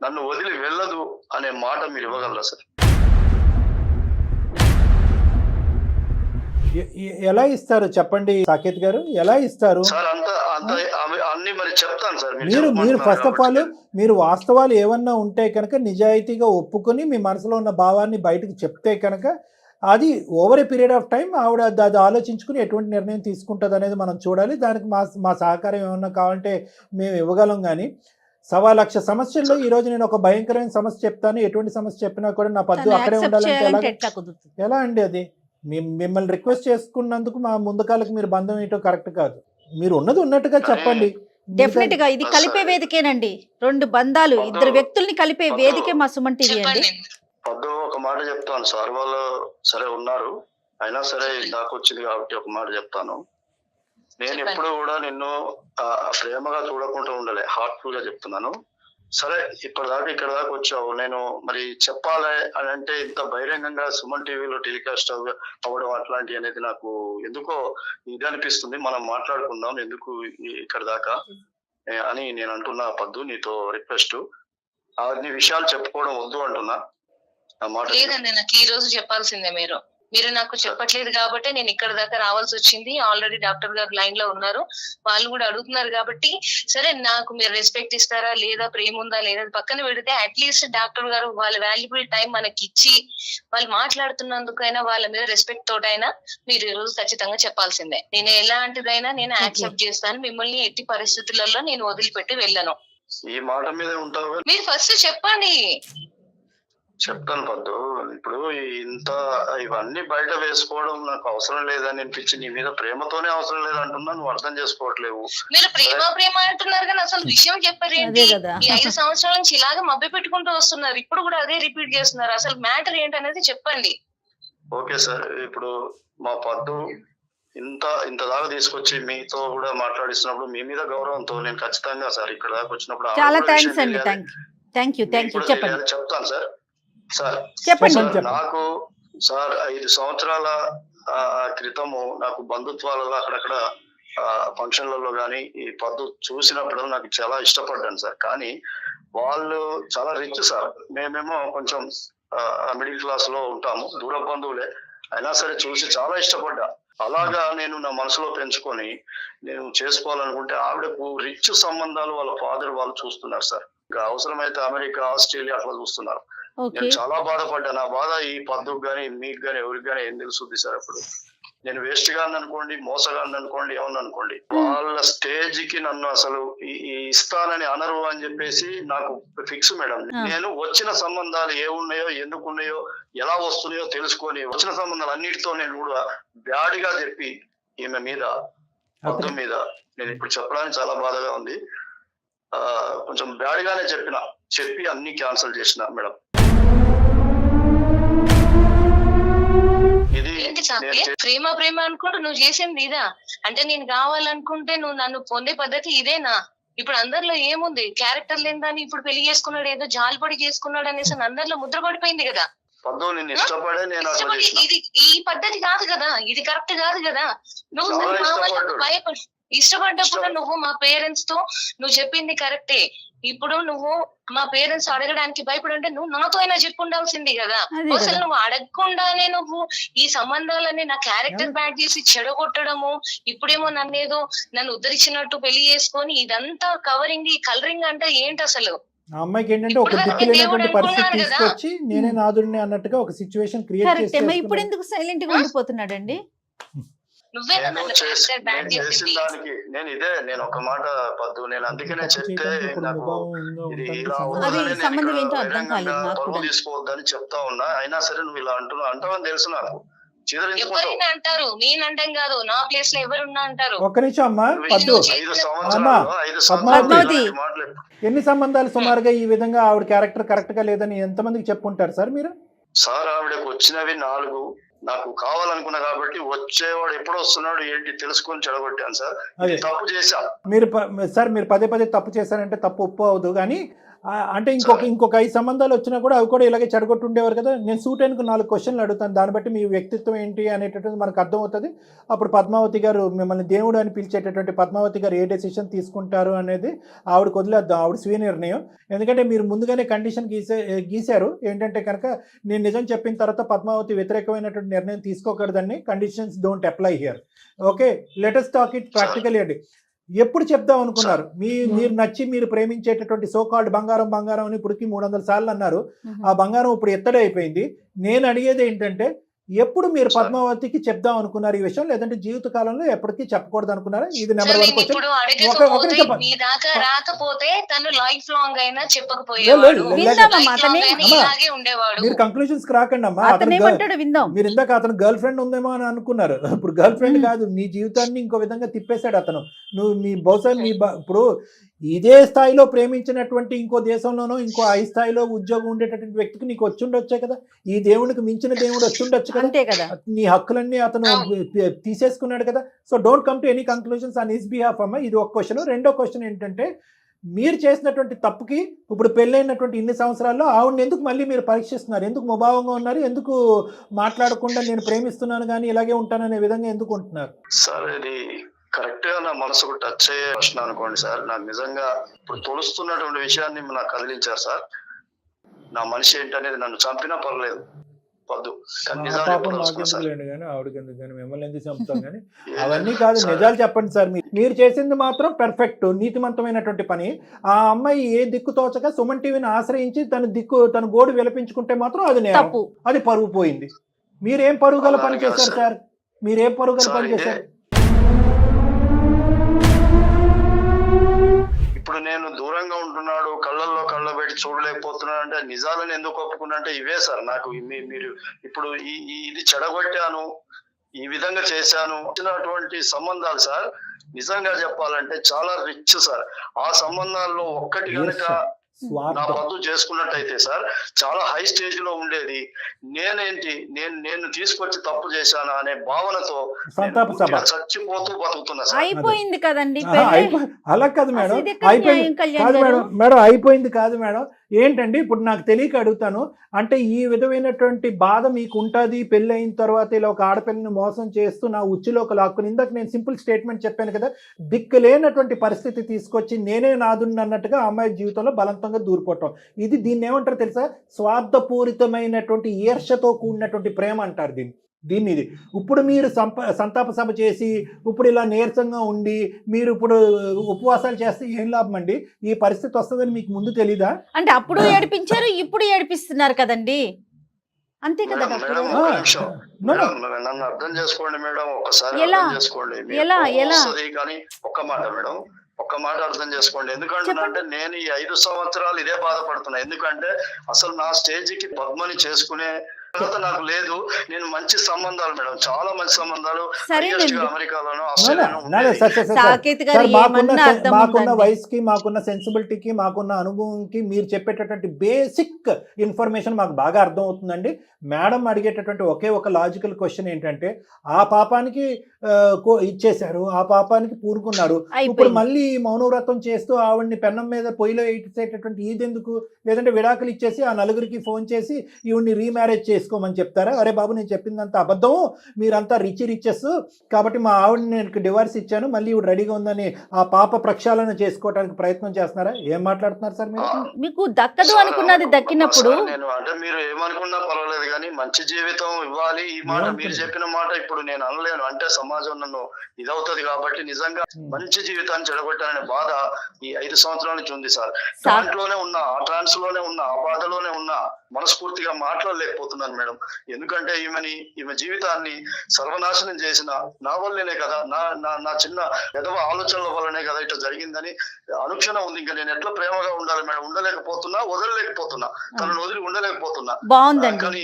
నన్ను వదిలి వెళ్ళదు అనే మాట మీరు ఇవ్వగలరా సార్? ఎలా ఇస్తారు చెప్పండి సాకేత్ గారు, ఎలా ఇస్తారు సార్? అన్ని మరి చెప్తాను సార్. మీరు ఫస్ట్ ఆఫ్ ఆల్ మీరు వాస్తవాలు ఏమన్నా ఉంటే కనుక నిజాయితీగా ఒప్పుకొని మీ మనసులో ఉన్న భావాన్ని బయటకు చెప్తే కనుక అది over a period of time ఆవిడ అది ఆలోచించుకుని ఎటువంటి నిర్ణయం తీసుకుంటుంది అనేది మనం చూడాలి. దానికి మా సహకారం ఏమన్నా కావాలంటే మేము ఇవ్వగలం. కానీ 1,00,000 సమస్యల్లో ఈ రోజు నేను ఒక భయంకరమైన సమస్య చెప్తాను, ఎటువంటి సమస్య చెప్పినా కూడా నా పద్దు అక్కడే ఉండాలంటే ఎలా అండి? అది మిమ్మల్ని రిక్వెస్ట్ చేసుకున్నందుకు మా ముందుకాలకు మీరు బంధం ఏంటో కరెక్ట్ కాదు. మీరు ఉన్నది ఉన్నట్టుగా చెప్పండి. డెఫినెట్ గా ఇది కలిపే వేదికేనండి, 2 బంధాలు 2 వ్యక్తుల్ని కలిపే వేదికే మా సుమన్ టీవీ అండి. పద్దు ఒక మాట చెప్తాను, సార్ వాళ్ళు సరే ఉన్నారు, అయినా సరే నాకు వచ్చింది కాబట్టి ఒక మాట చెప్తాను. నేను ఎప్పుడు కూడా నిన్ను ప్రేమగా చూడకుండా ఉండలే, హార్ట్ఫుల్ గా చెప్తున్నాను. సరే ఇప్పటిదాకా ఇక్కడ దాకా వచ్చావు, నేను మరి చెప్పాలి అని అంటే ఇంత బహిరంగంగా సుమన్ టీవీలో టెలికాస్ట్ అవ్వడం అట్లాంటి అనేది నాకు ఎందుకో ఇది అనిపిస్తుంది. మనం మాట్లాడుకుందాం ఎందుకు ఇక్కడ దాకా అని నేను అంటున్నా పద్దు, నీతో రిక్వెస్ట్. అన్ని విషయాలు చెప్పుకోవడం వద్దు అంటున్నా. లేదండి, నాకు ఈ రోజు చెప్పాల్సిందే. మీరు నాకు చెప్పట్లేదు కాబట్టి నేను ఇక్కడ దాకా రావాల్సి వచ్చింది. ఆల్రెడీ డాక్టర్ గారు లైన్ లో ఉన్నారు, వాళ్ళు కూడా అడుగుతున్నారు కాబట్టి సరే నాకు మీరు రెస్పెక్ట్ ఇస్తారా లేదా, ప్రేమ ఉందా లేదా పక్కన పెడితే అట్లీస్ట్ డాక్టర్ గారు వాళ్ళ వాల్యుబుల్ టైం మనకి ఇచ్చి వాళ్ళు మాట్లాడుతున్నందుకైనా వాళ్ళ మీద రెస్పెక్ట్ తోటైనా మీరు ఈ రోజు ఖచ్చితంగా చెప్పాల్సిందే. నేను ఎలాంటిదైనా నేను యాక్సెప్ట్ చేస్తాను, మిమ్మల్ని ఎట్టి పరిస్థితులలో నేను వదిలిపెట్టి వెళ్ళను. ఈ మాట మీద ఉంటావు, మీరు ఫస్ట్ చెప్పండి. చెప్తాను పద్దు. ఇప్పుడు ఇవన్నీ బయట వేసుకోవడం నాకు అవసరం లేదని అనిపించి, నీ మీద ప్రేమతోనే అవసరం లేదంటున్నా, నువ్వు అర్థం చేసుకోవట్లేవు. మీరు ప్రేమ అంటున్నారు కానీ అసలు విషయం చెప్పారేంటి? ఈ 5 సంవత్సరాల నుంచి ఇలాగే మభ్య పెట్టుకుంటూ వస్తున్నారు, ఇప్పుడు కూడా అదే రిపీట్ చేస్తున్నారు. అసలు మ్యాటర్ ఏంటనేది చెప్పండి. ఓకే సార్, ఇప్పుడు మా పద్దు ఇంత దాకా తీసుకొచ్చి మీతో కూడా మాట్లాడిస్తున్నప్పుడు మీ మీద గౌరవంతో నేను ఖచ్చితంగా సార్ ఇక్కడ దాకా వచ్చినప్పుడు చాలా థ్యాంక్స్ అండి. థ్యాంక్ యూ చెప్పండి. చెప్తాను సార్. సార్ చెప్పండి. నాకు సార్ 5 సంవత్సరాల క్రితము నాకు బంధుత్వాలలో అక్కడక్కడ ఫంక్షన్లలో కానీ ఈ పద్దు చూసినప్పుడు నాకు చాలా ఇష్టపడ్డాను సార్. కానీ వాళ్ళు చాలా రిచ్ సార్, మేమేమో కొంచెం మిడిల్ క్లాస్ లో ఉంటాము, దూర బంధువులే, అయినా సరే చూసి చాలా ఇష్టపడ్డా. అలాగా నేను నా మనసులో పెంచుకొని నేను చేసుకోవాలనుకుంటే ఆవిడకు రిచ్ సంబంధాలు వాళ్ళ ఫాదర్ వాళ్ళు చూస్తున్నారు సార్. ఇంకా అవసరమైతే అమెరికా, ఆస్ట్రేలియా అట్లా చూస్తున్నారు. నేను చాలా బాధపడ్డా. నా బాధ ఈ పద్దుకు గానీ మీకు గానీ ఎవరికి గానీ ఏం తెలుస్తుంది సార్? అప్పుడు నేను వేస్ట్ గా అనుకోండి, మోసగాన్ని అనుకోండి, ఏమన్నా అనుకోండి, వాళ్ళ స్టేజ్ కి నన్ను అసలు ఇస్తానని అనరు అని చెప్పేసి నాకు ఫిక్స్ మేడం. నేను వచ్చిన సంబంధాలు ఏమున్నాయో, ఎందుకున్నాయో, ఎలా వస్తున్నాయో తెలుసుకొని వచ్చిన సంబంధాలు అన్నిటితో నేను కూడా బ్యాడ్గా చెప్పి ఈమె మీద, పద్దు మీద నేను ఇప్పుడు చెప్పడానికి చాలా బాధగా ఉంది. కొంచెం బ్యాడ్గానే చెప్పి అన్ని క్యాన్సిల్ చేసిన మేడం. ప్రేమ ప్రేమ అనుకుంటూ నువ్వు చేసింది ఇదా? అంటే నేను కావాలనుకుంటే నువ్వు నన్ను పొందే పద్ధతి ఇదేనా? ఇప్పుడు అందరిలో ఏముంది, క్యారెక్టర్ లేదని ఇప్పుడు పెళ్లి చేసుకున్నాడు, ఏదో జాలిపడి చేసుకున్నాడు అనేసి అందరిలో ముద్ర పడిపోయింది కదా. ఇది ఈ పద్ధతి కాదు కదా, ఇది కరెక్ట్ కాదు కదా. నువ్వు కావాలని భయపడి ఇష్టపడ్డప్పుడు నువ్వు మా పేరెంట్స్ తో నువ్వు చెప్పింది కరెక్టే. ఇప్పుడు నువ్వు మా పేరెంట్స్ అడగడానికి భయపడంటే నువ్వు నాతో అయినా చెప్పి ఉండాల్సింది కదా. అసలు నువ్వు అడగకుండానే నువ్వు ఈ సంబంధాలని నా క్యారెక్టర్ బ్యాడ్ చేసి చెడగొట్టడము, ఇప్పుడేమో నన్ను ఉద్ధరించినట్టు పెళ్లి చేసుకొని ఇదంతా కవరింగ్, ఈ కలరింగ్ అంటే ఏంటి అసలు? ఆ అమ్మాయికి ఏంటంటే ఒక దిక్కులేనటువంటి పరిస్థితి తీసుకొచ్చి నేనే నాదుడిని అన్నట్టుగా ఒక సిచ్యువేషన్ క్రియేట్ చేసి ఇప్పుడు ఎందుకు సైలెంట్ గా ఉండిపోతున్నాడండి? నేను ఒక మాట పద్దు, నేను అందుకనే చెప్తే తీసుకోవద్దని చెప్తా ఉన్నా. అయినా సరే నువ్వు ఇలా అంటావని తెలుసు నాకు. ఎవరైనా అంటారు, నేను అంటాం కాదు, నా ప్లేస్ లో ఎవరున్నా అంటారు. ఒక్క నిమిషం అమ్మా, పద్దు పద్మావతి, ఎన్ని సంబంధాలు సుమారుగా ఈ విధంగా ఆవిడ క్యారెక్టర్ కరెక్ట్ గా లేదని ఎంతమందికి చెప్పుంటారు సార్ మీరు? సార్ ఆవిడకు వచ్చినవి 4. నాకు కావాలనుకున్నా కాబట్టి వచ్చేవాడు ఎప్పుడు వస్తున్నాడు ఏంటి తెలుసుకొని చెడగొట్టాను సార్. తప్పు చేశా. మీరు పదే పదే తప్పు చేశారంటే తప్పు ఒప్పు అవదు, కానీ అంటే ఇంకొక 5 సంబంధాలు వచ్చినా కూడా అవి కూడా ఇలాగే చెడగొట్టు ఉండేవారు కదా. నేను సూటానికి 4 క్వశ్చన్లు అడుగుతాను, దాన్ని బట్టి మీ వ్యక్తిత్వం ఏంటి అనేటటువంటి మనకు అర్థమవుతుంది. అప్పుడు పద్మావతి గారు, మిమ్మల్ని దేవుడు అని పిలిచేటటువంటి పద్మావతి గారు ఏ డెసిషన్ తీసుకుంటారు అనేది ఆవిడకు వదిలేద్దాం, ఆవిడ స్వీయ నిర్ణయం. ఎందుకంటే మీరు ముందుగానే కండిషన్ గీశారు ఏంటంటే కనుక నేను నిజం చెప్పిన తర్వాత పద్మావతి వ్యతిరేకమైనటువంటి నిర్ణయం తీసుకోకూడదని. Conditions don't apply here. Okay, let us talk it practically అండి. ఎప్పుడు చెప్దాం అనుకున్నారు? మీరు నచ్చి మీరు ప్రేమించేటటువంటి సోకాల్డ్ బంగారం అని ఇప్పటికి 300 సార్లు అన్నారు. ఆ బంగారం ఇప్పుడు ఎత్తడే అయిపోయింది. నేను అడిగేది ఏంటంటే ఎప్పుడు మీరు పద్మావతికి చెప్దాం అనుకున్నారు ఈ విషయం, లేదంటే జీవిత కాలంలో ఎప్పటికీ చెప్పకూడదు అనుకున్నారా? ఇది నెంబర్ 1 క్వశ్చన్. మీరు కంక్లూజన్స్ రాకండి అమ్మా. మీరు ఇందాక అతను గర్ల్ ఫ్రెండ్ ఉందేమో అని అనుకున్నారు, ఇప్పుడు గర్ల్ ఫ్రెండ్ కాదు, నీ జీవితాన్ని ఇంకో విధంగా తిప్పేశాడు అతను. నువ్వు బహుశా ఇప్పుడు ఇదే స్థాయిలో ప్రేమించినటువంటి ఇంకో దేశంలోనో ఇంకో 5 స్థాయిలో ఉద్యోగం ఉండేటటువంటి వ్యక్తికి నీకు వచ్చి ఉండొచ్చే కదా. ఈ దేవునికి మించిన దేవుడు వచ్చి ఉండొచ్చు కదా. నీ హక్కులన్నీ అతను తీసేసుకున్నాడు కదా. So don't come to any conclusions on his behalf అమ్మ. ఇది ఒక క్వశ్చన్. రెండో క్వశ్చన్ ఏంటంటే మీరు చేసినటువంటి తప్పుకి ఇప్పుడు పెళ్ళైనటువంటి ఇన్ని సంవత్సరాల్లో ఆవిడని ఎందుకు మళ్ళీ మీరు పరీక్షిస్తున్నారు? ఎందుకు ముభావంగా ఉన్నారు? ఎందుకు మాట్లాడకుండా నేను ప్రేమిస్తున్నాను కానీ ఇలాగే ఉంటాననే విధంగా ఎందుకు ఉంటున్నారు? సార్ ఇది కరెక్ట్ గా నా మనసుకు టచ్ అయ్యే ప్రశ్న అనుకోండి సార్. నాకు నిజంగా ఇప్పుడు తొలుస్తున్నటువంటి విషయాన్ని నాకు కదిలించారు సార్. నా మనిషి ఏంటనేది నన్ను చంపినా పర్లేదు పద్దు, మిమ్మల్ని ఎందుకు చంపుతాం కానీ అవన్నీ కాదు, నిజాలు చెప్పండి సార్. మీరు చేసింది మాత్రం పర్ఫెక్ట్ నీతిమంతమైనటువంటి పని. ఆ అమ్మాయి ఏ దిక్కు తోచక సుమన్ టీవీని ఆశ్రయించి తన గోడు విలపించుకుంటే మాత్రం అది నేరం, అది పరుగు పోయింది. మీరేం పరుగు గల పని చేశారు సార్? మీరేం పరుగు గల పని చేశారు? ఇప్పుడు నేను దూరంగా ఉంటున్నాడు, కళ్ళల్లో కళ్ళ పెట్టి చూడలేకపోతున్నాడు అంటే నిజాలను ఎందుకు ఒప్పుకున్నా అంటే ఇవే సార్. నాకు మీరు ఇప్పుడు ఇది చెడగొట్టాను, ఈ విధంగా చేశాను వచ్చినటువంటి సంబంధాలు సార్ నిజంగా చెప్పాలంటే చాలా రిచ్ సార్. ఆ సంబంధాల్లో ఒక్కటి కనుక నా పద్దు చేసుకున్నట్టయితే సార్ చాలా హై స్టేజ్ లో ఉండేది. నేను తీసుకొచ్చి తప్పు చేశాను అనే భావనతో చచ్చిపోతూ బతుకుతున్నా సార్. అయిపోయింది కదండి. అలా కాదు మేడం, మేడం అయిపోయింది కాదు మేడం. ఏంటండి ఇప్పుడు నాకు తెలియక అడుగుతాను, అంటే ఈ విధమైనటువంటి బాధ మీకు ఉంటుంది పెళ్ళి అయిన తర్వాత ఇలా ఒక ఆడపిల్లని మోసం చేస్తూ నా ఉచ్చులోకి లాక్కుని, ఇందాక నేను సింపుల్ స్టేట్మెంట్ చెప్పాను కదా, దిక్కు లేనటువంటి పరిస్థితి తీసుకొచ్చి నేనే నాదుని అన్నట్టుగా అమ్మాయి జీవితంలో బలవంతంగా దూరిపోవటం. దీన్ని ఏమంటారు తెలుసా? స్వార్థపూరితమైనటువంటి ఈర్ష్యతో కూడినటువంటి ప్రేమ అంటారు దీన్ని. ఇది ఇప్పుడు మీరు సంతాప సభ చేసి ఇప్పుడు ఇలా నీరసంగా ఉండి మీరు ఇప్పుడు ఉపవాసాలు చేస్తే ఏం లాభం అండి? ఈ పరిస్థితి వస్తుందని మీకు ముందు తెలీదా? అంటే అప్పుడు ఏడిపించారు, ఇప్పుడు ఏడిపిస్తున్నారు కదండి, అంతే కదా. నన్ను అర్థం చేసుకోండి మేడం, ఒకసారి అర్థం చేసుకోండి. కానీ ఒక్క మాట అర్థం చేసుకోండి. ఎందుకంటే నేను ఈ 5 సంవత్సరాలు ఇదే బాధపడుతున్నా. ఎందుకంటే అసలు నా స్టేజ్ కి పద్మని చేసుకునే తర్వాత నాకు లేదు. నేను మంచి సంబంధాలు మేడం, చాలా మంచి సంబంధాలు సరేనండి. అమెరికాలోను సాకేత్ గారు ఏమన్నా అర్థం మాకున్న ఉందండి? వయసుకి, మాకున్న సెన్సిబిలిటీకి, మాకున్న అనుభవంకి మీరు చెప్పేటటువంటి బేసిక్ ఇన్ఫర్మేషన్ మాకు బాగా అర్థం అవుతుందండి. మేడం అడిగేటటువంటి ఒకే ఒక లాజికల్ క్వశ్చన్ ఏంటంటే, ఆ పాపానికి ఇచ్చేశారు, ఆ పాపానికి పూనుకున్నారు, ఇప్పుడు అయిపోయింది. మళ్ళీ మౌనవ్రతం చేస్తూ ఆవిడ్ని పెన్నం మీద పొయ్యిలో ఇచ్చేటటువంటి ఇదెందుకు? లేదంటే విడాకులు ఇచ్చేసి ఆ నలుగురికి ఫోన్ చేసి ఈవిడ్ని రీమ్యారేజ్ చేసుకోమని చెప్తారా? అరే బాబు, నేను చెప్పిందంతా అబద్ధం, మీరంతా రిచెస్, కాబట్టి మా ఆవిడని నేను డివోర్స్ ఇచ్చాను, మళ్ళీ ఈవిడ రెడీగా ఉందని ఆ పాప ప్రక్షాళన చేసుకోవడానికి ప్రయత్నం చేస్తున్నారా? ఏం మాట్లాడుతున్నారు సార్ మీరు? మీకు దక్కదు అనుకున్నది దక్కినప్పుడు నేను అంటే మీరు ఏమనుకున్నా పర్వాలేదు కానీ మంచి జీవితం ఇవ్వాలి. ఈ మాట మీరు చెప్పిన మాట ఇప్పుడు నేను అనలేను, అంటే సమాజం నన్ను ఇదవుతుంది కాబట్టి. నిజంగా మంచి జీవితాన్ని చెడగొట్టాలనే బాధ ఈ 5 సంవత్సరాల నుంచి ఉంది సార్. దాంట్లోనే ఉన్నా, ఆ ట్రాన్స్ లోనే ఉన్నా, ఆ బాధలోనే ఉన్నా, మనస్ఫూర్తిగా మాట్లాడలేకపోతున్నాను మేడం. ఎందుకంటే ఈమె జీవితాన్ని సర్వనాశనం చేసిన నా వల్లనే కదా, నా చిన్న ఎదవ ఆలోచనల వల్లనే కదా ఇట్లా జరిగిందని అనుక్షణం ఉంది. ఇంకా నేను ఎట్లా ప్రేమగా ఉండాలి మేడం? ఉండలేకపోతున్నా, వదలలేకపోతున్నా, తనను వదిలి ఉండలేకపోతున్నా. బాగుందండి. కానీ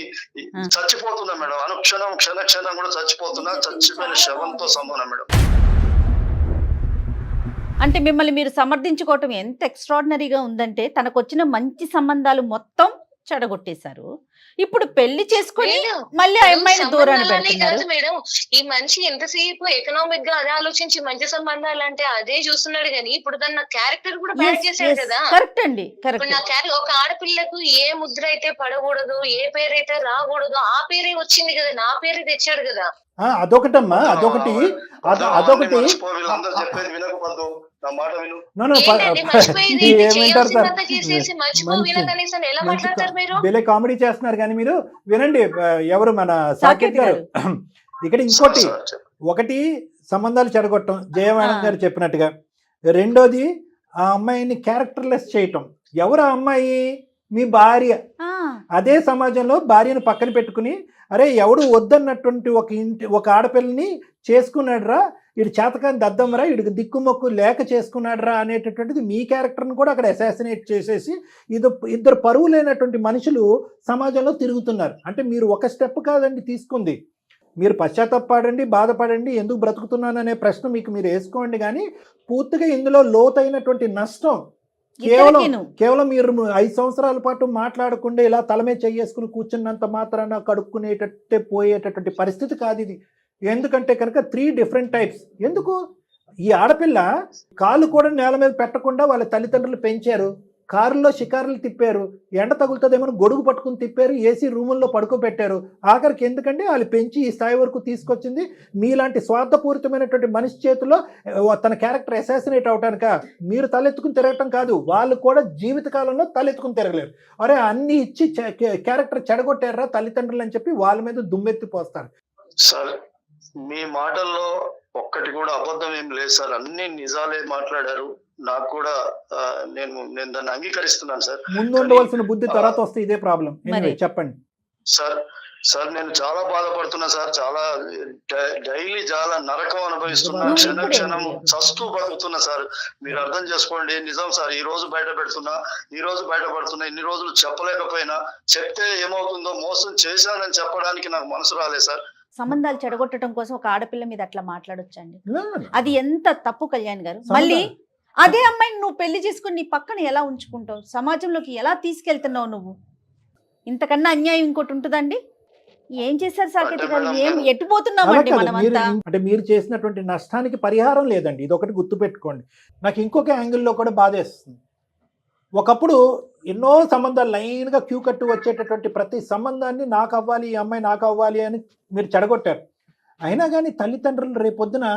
చచ్చిపోతున్నా మేడం, అనుక్షణం క్షణం కూడా చచ్చిపోతున్నా. చచ్చిపోయిన శవంతో సమానం మేడం. అంటే మిమ్మల్ని మీరు సమర్థించుకోవటం ఎంత ఎక్స్ట్రాడినరీగా ఉందంటే, తనకు వచ్చిన మంచి సంబంధాలు మొత్తం చెడగొట్టేశారు. ఇప్పుడు పెళ్లి చేసుకుని మళ్ళీ ఆ అమ్మాయిని దూరాన్ని పెడుతున్నారు. కాదు మేడం, ఈ మనిషి ఎంతసేపు ఎకనామిక్ గా అదే ఆలోచించి మంచి సంబంధాలు అంటే అదే చూస్తున్నాడు కానీ ఇప్పుడు తన క్యారెక్టర్ కూడా బ్యాడ్ చేశాడు కదా. కరెక్ట్ అండి, ఇప్పుడు కరెక్ట్. నా క్యారెక్టర్, ఒక ఆడపిల్లకు ఏ ముద్ర అయితే పడకూడదు, ఏ పేరైతే రాకూడదు, ఆ పేరే వచ్చింది కదా, నా పేరే తెచ్చాడు కదా. అదొకటమ్మా, అదొకటి వీళ్ళందరూ చెప్పేది వినకపోద్దు, నా మాట విను. ఏమంటారు సార్, వీళ్ళే కామెడీ చేస్తున్నారు కానీ మీరు వినండి. ఎవరు మన సాకేత్ గారు. ఇక్కడ ఇంకోటి, ఒకటి సంబంధాలు చెడగొట్టడం జయవాణం గారు చెప్పినట్టుగా, రెండోది ఆ అమ్మాయిని క్యారెక్టర్లెస్ చేయటం. ఎవరు ఆ అమ్మాయి? మీ భార్య. అదే సమాజంలో భార్యను పక్కన పెట్టుకుని, అరే ఎవడు వద్దన్నటువంటి ఒక ఆడపిల్లని చేసుకున్నాడురా, వీడు చేతకాని దద్దమ్మరా, వీడికి దిక్కుమొక్కు లేక చేసుకున్నాడురా అనేటటువంటిది మీ క్యారెక్టర్ని కూడా అక్కడ అసాసినేట్ చేసేసి ఇద్దరు పరువు లేనటువంటి మనుషులు సమాజంలో తిరుగుతున్నారు. అంటే మీరు ఒక స్టెప్ కాదండి తీసుకుంది, మీరు పశ్చాత్తాపడండి, బాధపడండి, ఎందుకు బ్రతుకుతున్నాను అనే ప్రశ్న మీకు మీరు వేసుకోండి. కానీ పూర్తిగా ఇందులో లోతైనటువంటి నష్టం కేవలం మీరు 5 సంవత్సరాల పాటు మాట్లాడకుండా ఇలా తలమే చేసుకుని కూర్చున్నంత మాత్రాన కడుక్కునేటట్టే పోయేటటువంటి పరిస్థితి కాదు ఇది. ఎందుకంటే కనుక 3 డిఫరెంట్ టైప్స్. ఎందుకు ఈ ఆడపిల్ల కాళ్ళు కూడా నేల మీద పెట్టకుండా వాళ్ళ తల్లిదండ్రులు పెంచారు, కారుల్లో షికారులు తిప్పారు, ఎండ తగులుతుందేమో గొడుగు పట్టుకుని తిప్పారు, ఏసీ రూముల్లో పడుకోబెట్టారు. ఆఖరికి ఎందుకంటే వాళ్ళు పెంచి ఈ స్థాయి వరకు తీసుకొచ్చింది మీలాంటి స్వార్థపూరితమైనటువంటి మనిషి చేతిలో తన క్యారెక్టర్ అసాసినేట్ అవటానిక? మీరు తలెత్తుకుని తిరగటం కాదు, వాళ్ళు కూడా జీవితకాలంలో తలెత్తుకుని తిరగలేరు. అరే అన్ని ఇచ్చి క్యారెక్టర్ చెడగొట్టారా తల్లిదండ్రులు అని చెప్పి వాళ్ళ మీద దుమ్మెత్తి పోస్తారు. సార్ మీ మాటల్లో ఒక్కటి కూడా అబద్ధం ఏం లేదు సార్, అన్ని నిజాలే మాట్లాడారు. నాకు కూడా నేను దాన్ని అంగీకరిస్తున్నాను సార్. ముందు ఉండవలసిన బుద్ధి తర్వాత వస్తే ఇదే ప్రాబ్లం. చెప్పండి సార్ నేను చాలా బాధపడుతున్నా సార్, చాలా డైలీ చాలా నరకం అనుభవిస్తున్నా, క్షణం చస్తూ బతుకుతున్నా సార్. మీరు అర్థం చేసుకోండి. నిజం సార్, ఈ రోజు బయట పెడుతున్నా, ఇన్ని రోజులు చెప్పలేకపోయినా, చెప్తే ఏమవుతుందో, మోసం చేశానని చెప్పడానికి నాకు మనసు రాలేదు సార్. సంబంధాలు చెడగొట్టడం కోసం ఒక ఆడపిల్ల మీద అట్లా మాట్లాడొచ్చండి? అది ఎంత తప్పు కళ్యాణ్ గారు. మళ్ళీ అదే అమ్మాయిని నువ్వు పెళ్లి చేసుకుని నీ పక్కన ఎలా ఉంచుకుంటావు? సమాజంలోకి ఎలా తీసుకెళ్తున్నావు నువ్వు? ఇంతకన్నా అన్యాయం ఇంకోటి ఉంటుందండి? ఏం చేశారు సాకేత్ గారు? ఏం ఎట్టుపోతున్నామండి మనమంతా? అంటే మీరు చేసినటువంటి నష్టానికి పరిహారం లేదండి, ఇది ఒకటి గుర్తుపెట్టుకోండి. నాకు ఇంకొక యాంగిల్లో కూడా బాధేస్తుంది. ఒకప్పుడు ఎన్నో సంబంధాలు లైన్గా క్యూ కట్టు వచ్చేటటువంటి ప్రతి సంబంధాన్ని నాకు అవ్వాలి, ఈ అమ్మాయి నాకు అవ్వాలి అని మీరు చెడగొట్టారు. అయినా కానీ తల్లిదండ్రులు రేపొద్దున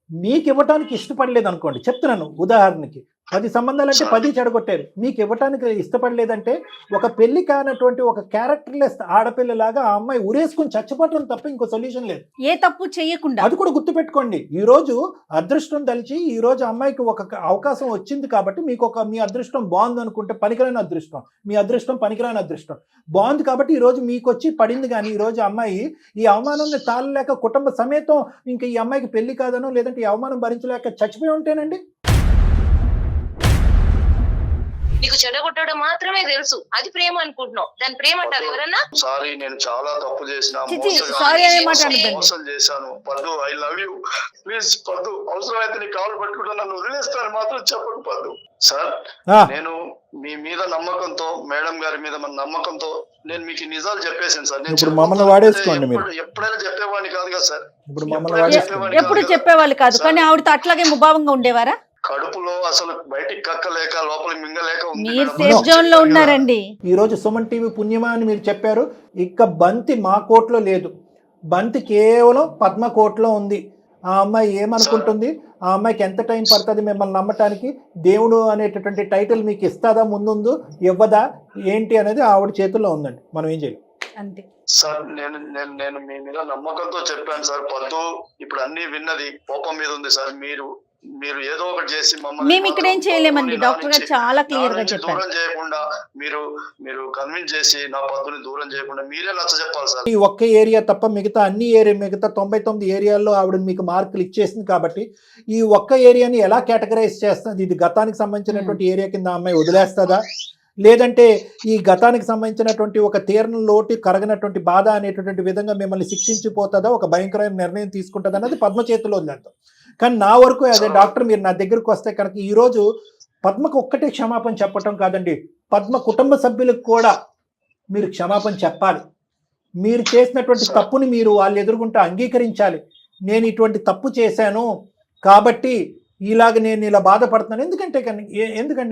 మీకు ఇవ్వటానికి ఇష్టపడలేదు అనుకోండి, చెప్తున్నాను ఉదాహరణకి, 10 సంబంధాలు అంటే 10 చెడగొట్టారు. మీకు ఇవ్వటానికి ఇష్టపడలేదంటే ఒక పెళ్లి కానటువంటి ఒక క్యారెక్టర్లెస్ ఆడపిల్లలాగా ఆ అమ్మాయి ఉరేసుకుని చచ్చిపోవటం తప్ప ఇంకో సొల్యూషన్ లేదు. ఏ తప్పు చేయకుండా. అది కూడా గుర్తుపెట్టుకోండి. ఈ రోజు అదృష్టం తలిచి ఈ రోజు అమ్మాయికి ఒక అవకాశం వచ్చింది కాబట్టి మీకు మీ అదృష్టం బాగుంది అనుకుంటే పనికిరాని అదృష్టం, మీ అదృష్టం పనికిరాని అదృష్టం బాగుంది కాబట్టి ఈ రోజు మీకు వచ్చి పడింది. కానీ ఈ రోజు అమ్మాయి ఈ అవమానాన్ని తాళలేక కుటుంబ సమేతం ఇంకా ఈ అమ్మాయికి పెళ్లి కాదనో లేదంటే ఈ అవమానం భరించలేక చచ్చిపోయి ఉంటేనండి. నీకు చెడగొట్టడం మాత్రమే తెలుసు, అది ప్రేమ అనుకుంటున్నావు. దాని ప్రేమ అంటారు ఎవరన్నా? సారీ, నేను చాలా తప్పు చేసిన, సారీ అనే మాట మోసం చేశాను పద్దు. ఐ లవ్ యూ, ప్లీజ్ పద్దు. అవసరమైతే నీ కాలు పట్టుకుంటా నన్ను వదిలేస్తాను మాత్రం చెప్పకు పద్దు. సార్, నేను మీ మీద నమ్మకంతో, మేడం గారి మీద మన నమ్మకంతో నేను మీకు నిజాలు చెప్పేసాను సార్. నేను మమ్మల్ని వాడేసుకోండి మీరు. ఎప్పుడైనా చెప్పేవాడిని కాదు కదా సార్. ఎప్పుడు చెప్పేవాళ్ళు కాదు, కానీ ఆవిడతో అట్లాగే ముభావంగా ఉండేవారా? కడుపులో అసలు బయటికి కక్కలేక లోపల మింగలేక మీరు సేఫ్ జోన్ లో ఉన్నారండి. ఈ రోజు సుమన్ టీవీ పుణ్యమా అని మీరు చెప్పారు. ఇక బంతి మా కోర్టులో లేదు, బంతి కేవలం పద్మ కోర్టులో ఉంది. ఆ అమ్మాయి ఏమనుకుంటుంది, ఆ అమ్మాయికి ఎంత టైం పడుతుంది మిమ్మల్ని నమ్మటానికి, దేవుడు అనేటటువంటి టైటిల్ మీకు ఇస్తుందా, ముందు ఇవ్వదా, ఏంటి అనేది ఆవిడ చేతుల్లో ఉందండి. మనం ఏం చేయాలి అంతే సార్. నేను మీ మీద నమ్మకంతో చెప్పాను సార్. పద్దు ఇప్పుడు అన్ని విన్నది, కోపం మీద ఉంది సార్. మీరు ఏదో ఒకటి చేసి మేము ఇక్కడ ఏం చేయలేమండి. డాక్టర్ గారు చాలా క్లియర్ గా చెప్పారు. దూరం చేయకుండా మీరు కన్విన్స్ చేసి నా పద్దుని దూరం చేయకుండా మీరే నచ్చ చెప్పాలి సార్. ఈ ఒక్క ఏరియా తప్ప మిగతా అన్ని మిగతా 99 ఏరియాల్లో ఆవిడ మీకు మార్కులు ఇచ్చేసింది కాబట్టి ఈ ఒక్క ఏరియాని ఎలా కేటగరైజ్ చేస్తుంది? ఇది గతానికి సంబంధించినటువంటి ఏరియా కింద అమ్మాయి వదిలేస్తుందా, లేదంటే ఈ గతానికి సంబంధించినటువంటి ఒక తీరణ లోటు కరగనటువంటి బాధ అనేటటువంటి విధంగా మిమ్మల్ని శిక్షించిపోతుందా, ఒక భయంకరమైన నిర్ణయం తీసుకుంటుంది అన్నది పద్మ చేతిలో వదిలేద్దాం. కానీ నా వరకు అదే డాక్టర్, మీరు నా దగ్గరకు వస్తే కనుక ఈరోజు పద్మకు ఒక్కటే క్షమాపణ చెప్పటం కాదండి, పద్మ కుటుంబ సభ్యులకు కూడా మీరు క్షమాపణ చెప్పాలి. మీరు చేసినటువంటి తప్పుని మీరు వాళ్ళు ఎదుర్కొంటూ అంగీకరించాలి. నేను ఇటువంటి తప్పు చేశాను కాబట్టి ఇలాగ నేను ఇలా బాధపడుతున్నాను. ఎందుకంటే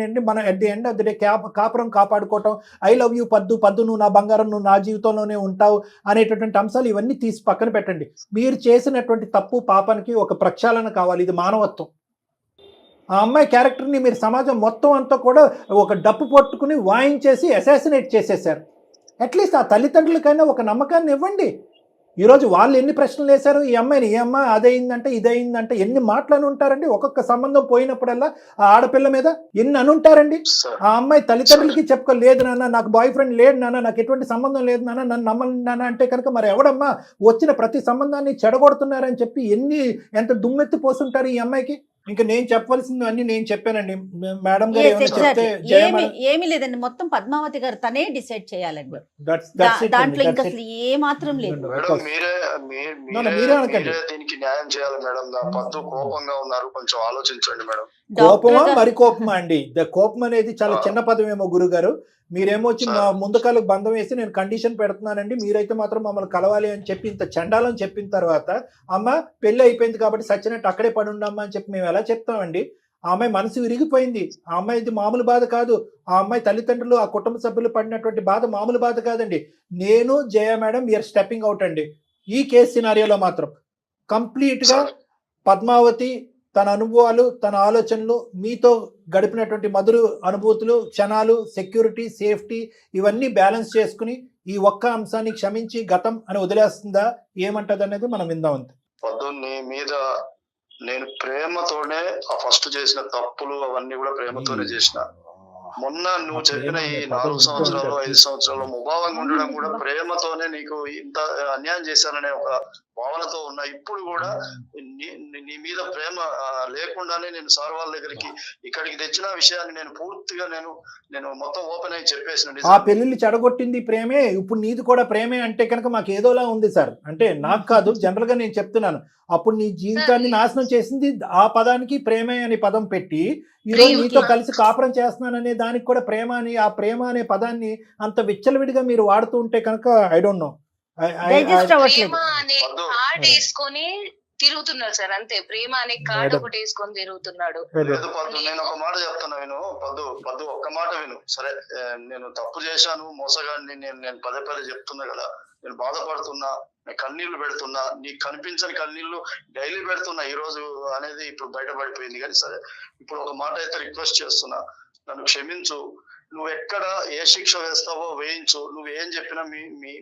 అండి మన at the end of the day కాపురం కాపాడుకోవటం, ఐ లవ్ యూ పద్దు, పద్దు నువ్వు నా బంగారం, నువ్వు నా జీవితంలోనే ఉంటావు అనేటటువంటి అంశాలు ఇవన్నీ తీసి పక్కన పెట్టండి. మీరు చేసినటువంటి తప్పు పాపానికి ఒక ప్రక్షాళన కావాలి. ఇది మానవత్వం. ఆ అమ్మాయి క్యారెక్టర్ని మీరు సమాజం మొత్తం అంతా కూడా ఒక డప్పు పట్టుకుని వాయించేసి అసాసినేట్ చేసేసారు. అట్లీస్ట్ ఆ తల్లిదండ్రులకైనా ఒక నమ్మకాన్ని ఇవ్వండి. ఈరోజు వాళ్ళు ఎన్ని ప్రశ్నలు వేశారు ఈ అమ్మాయిని, ఏ అమ్మ అదయిందంటే ఇదయిందంటే ఎన్ని మాటలు ఉంటారండి. ఒక్కొక్క సంబంధం పోయినప్పుడల్లా ఆ ఆడపిల్ల మీద ఎన్ని అనుంటారండి. ఆ అమ్మాయి తల్లిదండ్రులకి చెప్పుకోలేదు నాన్న, నాకు బాయ్ ఫ్రెండ్ లేడు నాన్న, నాకు ఎటువంటి సంబంధం లేదు నాన్న, నన్ను నమ్మను నాన్న అంటే కనుక మరి ఎవడమ్మా వచ్చిన ప్రతి సంబంధాన్ని చెడగొడుతున్నారని చెప్పి ఎంత దుమ్మెత్తి పోస్తుంటారు ఈ అమ్మాయికి. ఇంకా నేను చెప్పవలసింది అన్ని నేను చెప్పానండి. మేడం గారు ఏమీ లేదండి, మొత్తం పద్మావతి గారు తనే డిసైడ్ చేయాలండి. దాంట్లో ఇంకా అసలు ఏ మాత్రం లేదు. దీనికి న్యాయం చేయాలి మేడం. పద్దు కోపంగా ఉన్నారు, కొంచెం ఆలోచించండి మేడం. కోపమా మరి కోపమా అండి? కోపం అనేది చాలా చిన్న పదమేమో గురుగారు. మీరేమో వచ్చి మా ముందు కాళ్ళకు బంధం వేసి నేను కండిషన్ పెడుతున్నానండి, మీరైతే మాత్రం మమ్మల్ని కలవాలి అని చెప్పి ఇంత చండాలం చెప్పిన తర్వాత అమ్మ పెళ్లి అయిపోయింది కాబట్టి సచ్చినట్టు అక్కడే పడి ఉండమ్మా అని చెప్పి మేము ఎలా చెప్తామండి? ఆ అమ్మాయి మనసు విరిగిపోయింది. ఆ అమ్మాయిది మామూలు బాధ కాదు. ఆ అమ్మాయి తల్లిదండ్రులు, ఆ కుటుంబ సభ్యులు పడినటువంటి బాధ మామూలు బాధ కాదండి. నేను జయ మేడం వీఆర్ స్టెప్పింగ్ అవుట్ అండి. ఈ కేసు సినారియోలో మాత్రం కంప్లీట్గా పద్మావతి తన అనుభవాలు, తన ఆలోచనలు, మీతో గడిపినటువంటి మధుర అనుభూతులు, క్షణాలు, సెక్యూరిటీ, సేఫ్టీ ఇవన్నీ బ్యాలెన్స్ చేసుకుని ఈ ఒక్క అంశాన్ని క్షమించి గతం అని వదిలేస్తుందా, ఏమంటది అనేది మనం విందాం. అంతే. పొద్దున్నే మీద నేను ప్రేమతోనే ఆ ఫస్ట్ చేసిన తప్పులు అవన్నీ కూడా ప్రేమతోనే చేసిన. మొన్న నువ్వు చెప్పిన ఈ 4 సంవత్సరాలు 5 సంవత్సరాలు ముభావంగా ఉండడం కూడా ప్రేమతోనే నీకు ఇంత అన్యాయం చేశాననే ఒక భావనతో ఉన్నా. ఇప్పుడు కూడా నీ మీద ప్రేమ లేకుండానే నేను సార్ వాళ్ళ దగ్గరికి ఇక్కడికి తెచ్చిన విషయాన్ని నేను పూర్తిగా నేను మొత్తం ఓపెన్ అయ్యి చెప్పేసిన. ఆ పెళ్లిళ్ళు చెడగొట్టింది ప్రేమే, ఇప్పుడు నీది కూడా ప్రేమే అంటే కనుక మాకు ఏదోలా ఉంది సార్. అంటే నాకు కాదు, జనరల్ గా నేను చెప్తున్నాను. అప్పుడు నీ జీవితాన్ని నాశనం చేసింది ఆ పదానికి ప్రేమే అనే పదం పెట్టి, ఈరోజు నీతో కలిసి కాపురం చేస్తున్నాననే దానికి కూడా ప్రేమ అని, ఆ ప్రేమ అనే పదాన్ని అంత విచ్చలవిడిగా మీరు వాడుతూ ఉంటే కనుక ఐ డోంట్ నో. తిరుగుతున్నారు సార్, అంతే. ప్రేమ అనే కార్డు ఒకటి వేసుకొని తిరుగుతున్నాడు. నేను ఒక మాట చెప్తున్నా విను పద్దు, ఒక్క మాట విను. సరే, నేను తప్పు చేశాను, మోసగాడిని, నేను పదే చెప్తున్నా కదా. నేను బాధపడుతున్నా, కన్నీళ్లు పెడుతున్నా, నీకు కనిపించని కన్నీళ్లు డైలీ పెడుతున్నా. ఈ రోజు అనేది ఇప్పుడు బయటపడిపోయింది. కానీ సరే, ఇప్పుడు ఒక మాట అయితే రిక్వెస్ట్ చేస్తున్నా, నన్ను క్షమించు. నువ్వు ఎక్కడ ఏ శిక్ష వేస్తావో వేయించు. నువ్వు ఏం చెప్పినా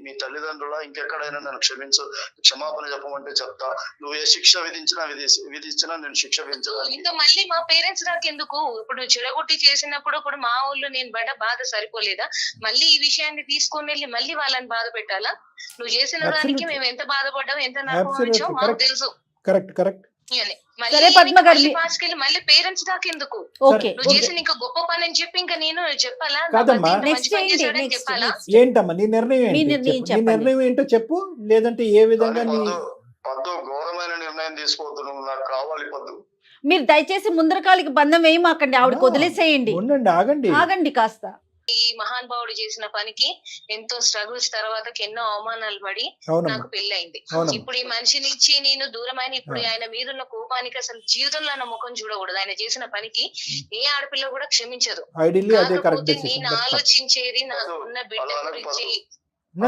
మీ తల్లిదండ్రుల ఇంకెక్కడైనా నన్ను క్షమించు, క్షమాపణ చెప్పమంటే చెప్తా. నువ్వు ఏ శిక్ష విధించినా నేను శిక్ష విధించను. ఇంకా మళ్ళీ మా పేరెంట్స్ నాకెందుకు? ఇప్పుడు చెడగొట్టి చేసినప్పుడు కూడా మా ఊళ్ళో నేను పడ్డ బాధ సరిపోలేదా? మళ్ళీ ఈ విషయాన్ని తీసుకొని వెళ్ళి మళ్ళీ వాళ్ళని బాధ పెట్టాలా? నువ్వు చేసిన దానికి మేము ఎంత బాధపడ్డాం, ఎంత నష్టం మాకు తెలుసు. కరెక్ట్. సరే పద్మ గారు, మళ్ళీ పేరెంట్స్ దాకా ఎందుకు? ఓకే నువ్వు చేసిన ఇంకా గొప్ప పని అని చెప్పి ఇంకా నేను చెప్పాలా? కాదమ్మా. నెక్స్ట్ ఏంటి? చెప్పాలా? ఏంటమ్మా నీ నిర్ణయం మీ ఏంటి? నిర్ణయం చెప్పు. నీ చెప్పండి. నిర్ణయం ఏంటో చెప్పు, లేదంటే ఏ విధంగా నీ పద్దు ఘోరమైన నిర్ణయం తీసుకోవద్దు, నువ్వు నాకు కావాలి పద్దు. మీరు దయచేసి ముందరకాలికి బంధం వేయమాకండి, ఆవిడకి వదిలేసేయండి. ఉండండి, ఆగండి. ఆగండి కాస్త. ఈ మహానుభావుడు చేసిన పనికి ఎంతో స్ట్రగుల్స్ తర్వాత ఎన్నో అవమానాలు పడి అవునమ్మా, నాకు పెళ్ళయింది. అవునమ్మా. ఇప్పుడు ఈ మనిషి నుంచి నేను దూరమైన ఇప్పుడు ఆయన మీద ఉన్న కోపానికి అసలు జీవితంలో నా ముఖం చూడకూడదు. ఆయన చేసిన పనికి ఏ ఆడపిల్ల కూడా క్షమించదు. ఐడియల్లీ అదే కరెక్ట్ కాకపోతే డెసిషన్. నేను ఆలోచించేది నాకున్న బిడ్డ గురించి.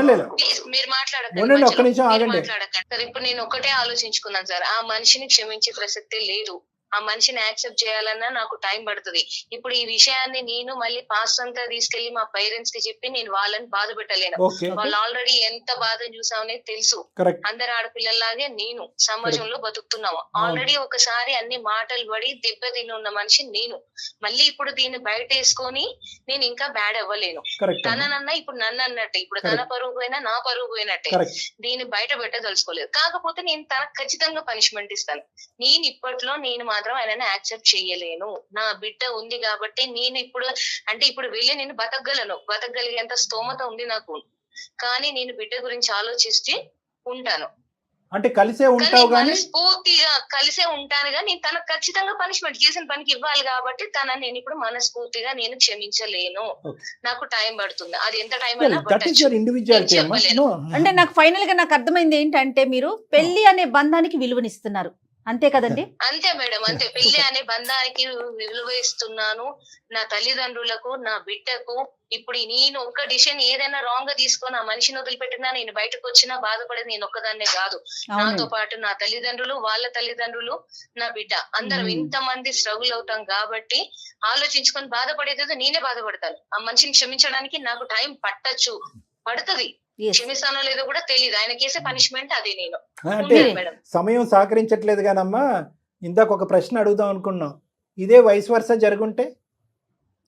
లేదు ప్లీజ్ మీరు మాట్లాడకండి, ఉండండి, ఒక్క మధ్యలో నిమిషం మీరు ఆగండి. మాట్లాడకండి సార్. ఇప్పుడు నేను ఒకటే ఆలోచించుకున్నాను సార్, ఆ మనిషిని క్షమించే ప్రసక్తే లేదు. ఆ మనిషిని యాక్సెప్ట్ చేయాలన్నా నాకు టైం పడుతుంది. ఇప్పుడు ఈ విషయాన్ని నేను మళ్ళీ పాస్ట్ అంతా తీసుకెళ్లి మా పేరెంట్స్ కి చెప్పి నేను వాళ్ళని బాధ పెట్టలేను. ఓకే, వాళ్ళు ఆల్రెడీ ఎంత బాధ చూసామనేది తెలుసు. కరెక్ట్. అందరు ఆడపిల్లలాగే నేను సమాజంలో బతుకుతున్నాము. ఆల్రెడీ ఒకసారి అన్ని మాటలు పడి దెబ్బ తిని ఉన్న మనిషి నేను. మళ్ళీ ఇప్పుడు దీన్ని బయట వేసుకొని నేను ఇంకా బ్యాడ్ అవ్వలేను. కరెక్ట్, తననన్నా ఇప్పుడు నన్ను అన్నట్టే, ఇప్పుడు తన పరువు పోయినా నా పరువు పోయినట్టే. కరెక్ట్. దీన్ని బయట పెట్టదలుచుకోలేదు. కాకపోతే నేను తనకు ఖచ్చితంగా పనిష్మెంట్ ఇస్తాను. నేను ఇప్పట్లో నేను మాత్రం ఆయనని యాక్సెప్ట్ చెయ్యలేను. నా బిడ్డ ఉంది కాబట్టి నేను ఇప్పుడు అంటే ఇప్పుడు వెళ్ళి నేను బతకగలిగేంత స్తోమత ఉంది నాకు. కానీ నేను బిడ్డ గురించి ఆలోచిస్తే ఉంటాను, అంటే కలిసే కానీ ఉంటావు కానీ మనస్ఫూర్తిగా కలిసే ఉంటాను. కానీ నేను తనకు ఖచ్చితంగా పనిష్మెంట్ చేసిన పనికి ఇవ్వాలి కాబట్టి తనని నేను ఇప్పుడు మనస్ఫూర్తిగా నేను క్షమించలేను. నాకు టైం పడుతుంది, అది ఎంత టైం అయినా దట్ ఈస్ యువర్ ఇండివిజువాలిటీ అమ్మా. No. అంటే నాకు ఫైనల్ గా నాకు అర్థమైంది ఏంటంటే మీరు పెళ్లి అనే బంధానికి విలువనిస్తున్నారు, అంతే కదండి? అంతే మేడం, అంతే. పెళ్లి అనే బంధానికి విలువ ఇస్తున్నాను. నా తల్లిదండ్రులకు, నా బిడ్డకు. ఇప్పుడు నేను ఒక డిసిషన్ ఏదైనా రాంగ్ గా తీసుకొని ఆ మనిషిని వదిలిపెట్టినా నేను బయటకు వచ్చినా బాధపడేది నేను ఒక్కదాన్నే కాదు. నాతో పాటు నా తల్లిదండ్రులు, వాళ్ళ తల్లిదండ్రులు, నా బిడ్డ, అందరం ఇంతమంది స్ట్రగుల్ అవుతాం కాబట్టి ఆలోచించుకొని బాధపడేది నేనే బాధపడతాను. ఆ మనిషిని క్షమించడానికి నాకు టైం పడుతుంది. క్షమిస్తానో లేదో కూడా తెలియదు. ఆయన కేసే పనిష్మెంట్ అదే నేను. అంటే సమయం సహకరించట్లేదు కానమ్మా. ఇందాక ఒక ప్రశ్న అడుగుదాం అనుకున్నాం, ఇదే వయసు వరుస జరుగుంటే,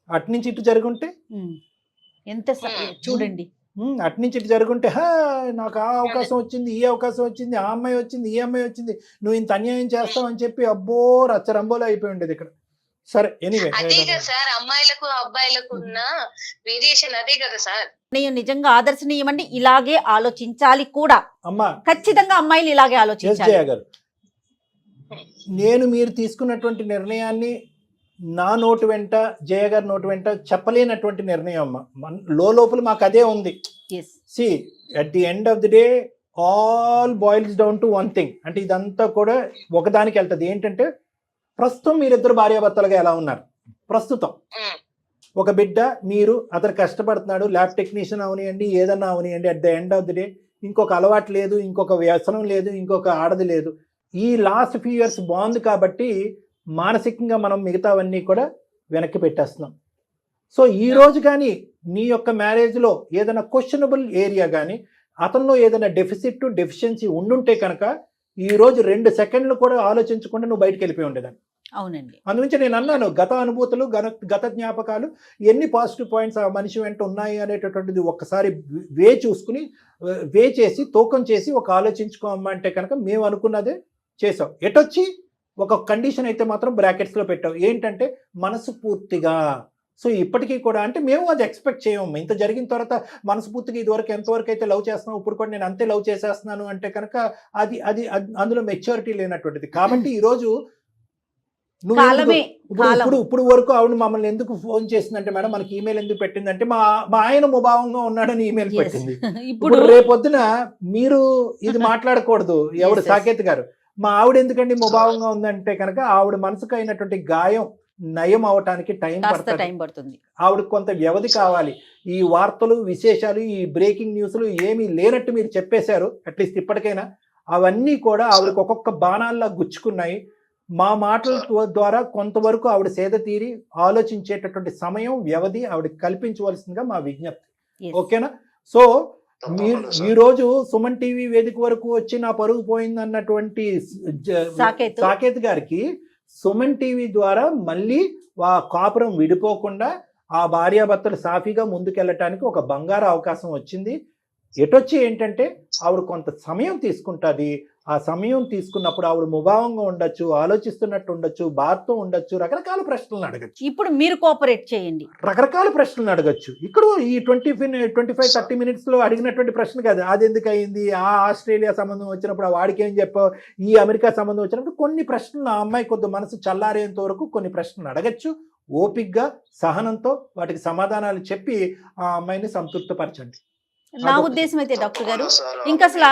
అట్నుంచి ఇటు జరుగుంటే ఎంత చూడండి, అట్నుంచి ఇటు జరుగుంటే నాకు ఆ అవకాశం వచ్చింది, ఈ అవకాశం వచ్చింది, ఆ అమ్మాయి వచ్చింది, ఈ అమ్మాయి వచ్చింది, నువ్వు ఇంత అన్యాయం చేస్తావు అని చెప్పి అబ్బో రచ్చరంబోలో అయిపోయి ఉండేది ఇక్కడ. సరే, ఎనీవే అదే కదా సార్, అమ్మాయిలకు అబ్బాయిలకు ఉన్న వేరియేషన్ అదే కదా సార్. నేను నిజంగా ఆదర్శనీయమండి, ఇలాగే ఆలోచించాలి కూడా. అమ్మా ఖచ్చితంగా అమ్మాయిలు ఇలాగే ఆలోచించాలి. గారు, నేను మీరు తీసుకున్నటువంటి నిర్ణయాన్ని నా నోటు వెంట, జయ గారి నోటు వెంట చెప్పలేనటువంటి నిర్ణయం అమ్మా. లోపల మాకు అదే ఉంది. See at the end of the day all boils down to one thing. అంటే ఇదంతా కూడా ఒకదానికి వెళ్తుంది. ఏంటంటే ప్రస్తుతం మీరిద్దరు భార్యాభర్తలుగా ఎలా ఉన్నారు? ప్రస్తుతం ఒక బిడ్డ, మీరు, అతను కష్టపడుతున్నాడు, ల్యాబ్ టెక్నీషియన్ అవనియండి, ఏదన్నా అవనియండి. At the end of the day ఇంకొక అలవాటు లేదు, ఇంకొక వ్యసనం లేదు, ఇంకొక ఆడది లేదు. ఈ లాస్ట్ ఫ్యూ ఇయర్స్ బాగుంది కాబట్టి మానసికంగా మనం మిగతావన్నీ కూడా వెనక్కి పెట్టేస్తున్నాం. సో ఈ రోజు కానీ నీ యొక్క మ్యారేజ్లో ఏదైనా క్వశ్చనబుల్ ఏరియా కానీ, అతనిలో ఏదైనా డెఫిషియన్సీ ఉండుంటే కనుక ఈ రోజు 2 సెకండ్లు కూడా ఆలోచించకుండా నువ్వు బయటకు వెళ్ళిపోయి ఉండేదాన్ని. అవునండి. అందుగురించి నేను అన్నాను, గత అనుభూతులు, గత జ్ఞాపకాలు, ఎన్ని పాజిటివ్ పాయింట్స్ ఆ మనిషి వెంట ఉన్నాయి అనేటటువంటిది ఒక్కసారి వే చేసి తూకం చేసి ఒక ఆలోచించుకోమ్మా అంటే కనుక మేము అనుకున్నదే చేసావు. ఎటొచ్చి ఒక కండిషన్ అయితే మాత్రం బ్రాకెట్స్లో పెట్టావు. ఏంటంటే మనస్ఫూర్తిగా. సో ఇప్పటికీ కూడా అంటే మేము అది ఎక్స్పెక్ట్ చేయము. ఇంత జరిగిన తర్వాత మనస్ఫూర్తిగా ఇదివరకు ఎంతవరకు అయితే లవ్ చేస్తున్నావు, ఇప్పుడు కూడా నేను అంతే లవ్ చేసేస్తున్నాను అంటే కనుక అది అది అందులో మెచ్యూరిటీ లేనటువంటిది. కాబట్టి ఈరోజు ఇప్పుడు వరకు ఆవిడ మమ్మల్ని ఎందుకు ఫోన్ చేసిందంటే, మేడం మనకి ఈమెయిల్ ఎందుకు పెట్టిందంటే మా ఆయన ముభావంగా ఉన్నాడని ఈమెయిల్ పెట్టింది. ఇప్పుడు రేపొద్దున మీరు ఇది మాట్లాడకూడదు. ఎవరు సాకేత్ గారు, మా ఆవిడ ఎందుకండి ముభావంగా ఉందంటే కనుక ఆవిడ మనసుకు అయినటువంటి గాయం నయం అవటానికి టైం పడుతుంది. ఆవిడకి కొంత వ్యవధి కావాలి. ఈ వార్తలు, విశేషాలు, ఈ బ్రేకింగ్ న్యూస్లు ఏమీ లేనట్టు మీరు చెప్పేశారు. అట్లీస్ట్ ఇప్పటికైనా అవన్నీ కూడా ఆవిడకి ఒక్కొక్క బాణాల్లా గుచ్చుకున్నాయి. మా మాటల ద్వారా కొంతవరకు ఆవిడ సేద తీరి ఆలోచించేటటువంటి సమయం, వ్యవధి ఆవిడకి కల్పించవలసిందిగా మా విజ్ఞప్తి. ఓకేనా? సో ఈ రోజు సుమన్ టీవీ వేదిక వరకు వచ్చి నా పరుగు పోయింది అన్నటువంటి సాకేత్ గారికి సుమన్ టీవీ ద్వారా మళ్ళీ ఆ కాపురం విడిపోకుండా ఆ భార్యాభర్తలు సాఫీగా ముందుకెళ్ళటానికి ఒక బంగారు అవకాశం వచ్చింది. ఎటొచ్చి ఏంటంటే ఆవిడ కొంత సమయం తీసుకుంటుంది. ఆ సమయం తీసుకున్నప్పుడు ఆవిడ ముభావంగా ఉండొచ్చు, ఆలోచిస్తున్నట్టు ఉండొచ్చు, బాధతో ఉండొచ్చు, రకరకాల ప్రశ్నలను అడగచ్చు. ఇప్పుడు మీరు కోఆపరేట్ చేయండి. రకరకాల ప్రశ్నలను అడగచ్చు. ఇక్కడ ఈ 25-30 మినిట్స్ లో అడిగినటువంటి ప్రశ్న కాదు, అది ఎందుకు అయింది, ఆ ఆస్ట్రేలియా సంబంధం వచ్చినప్పుడు ఆ వాడికి ఏం చెప్పావు, ఈ అమెరికా సంబంధం వచ్చినప్పుడు కొన్ని ప్రశ్నలు ఆ అమ్మాయి కొద్ది మనసు చల్లారేంత వరకు కొన్ని ప్రశ్నలు అడగచ్చు. ఓపిగ్గా సహనంతో వాటికి సమాధానాలు చెప్పి ఆ అమ్మాయిని సంతృప్తిపరచండి. నా ఉద్దేశం అయితే డాక్టర్ గారు ఇంకా అసలు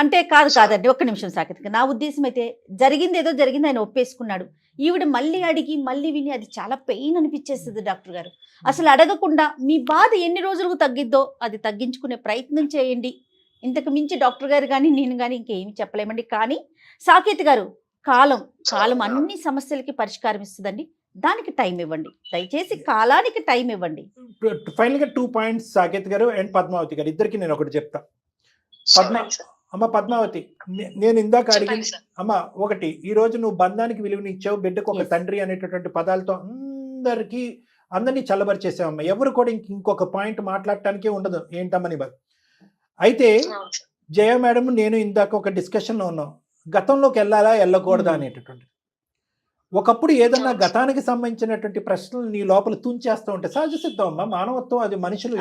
అంటే కాదండి, ఒక్క నిమిషం సాకేత్ గారు. నా ఉద్దేశం అయితే జరిగింది ఏదో జరిగింది, ఆయన ఒప్పేసుకున్నాడు. ఈవిడ మళ్ళీ అడిగి మళ్ళీ విని అది చాలా పెయిన్ అనిపించేస్తుంది డాక్టర్ గారు. అసలు అడగకుండా మీ బాధ ఎన్ని రోజులకు తగ్గిద్దో అది తగ్గించుకునే ప్రయత్నం చేయండి. ఇంతకు మించి డాక్టర్ గారు కానీ నేను కానీ ఇంకేమి చెప్పలేమండి. కానీ సాకేత్ గారు కాలం అన్ని సమస్యలకి పరిష్కారం ఇస్తుందండి. దానికి టైం ఇవ్వండి, దయచేసి కాలానికి టైం ఇవ్వండి. ఫైనల్ గా 2 పాయింట్స్ సాకేత్ గారు అండ్ పద్మావతి గారు ఇద్దరికి నేను ఒకటి చెప్తా. అమ్మ పద్మావతి, నేను ఇందాక అడిగింది అమ్మ ఒకటి, ఈ రోజు నువ్వు బంధానికి విలువనిచ్చావు, బిడ్డకు ఒక తండ్రి అనేటటువంటి పదాలతో అందరినీ చల్లబరిచేసావమ్మ. ఎవరు కూడా ఇంకొక పాయింట్ మాట్లాడటానికే ఉండదు ఏంటమ్మని. అయితే జయ మేడం నేను ఇందాక ఒక డిస్కషన్ లో ఉన్నాం, గతంలోకి వెళ్ళాలా వెళ్ళకూడదా అనేటటువంటి. ఒకప్పుడు ఏదన్నా గతానికి సంబంధించినటువంటి ప్రశ్నలు నీ లోపల తుంచేస్తూ ఉంటే సహజ సిద్ధం అమ్మా, మానవత్వం, అది మనుషులు.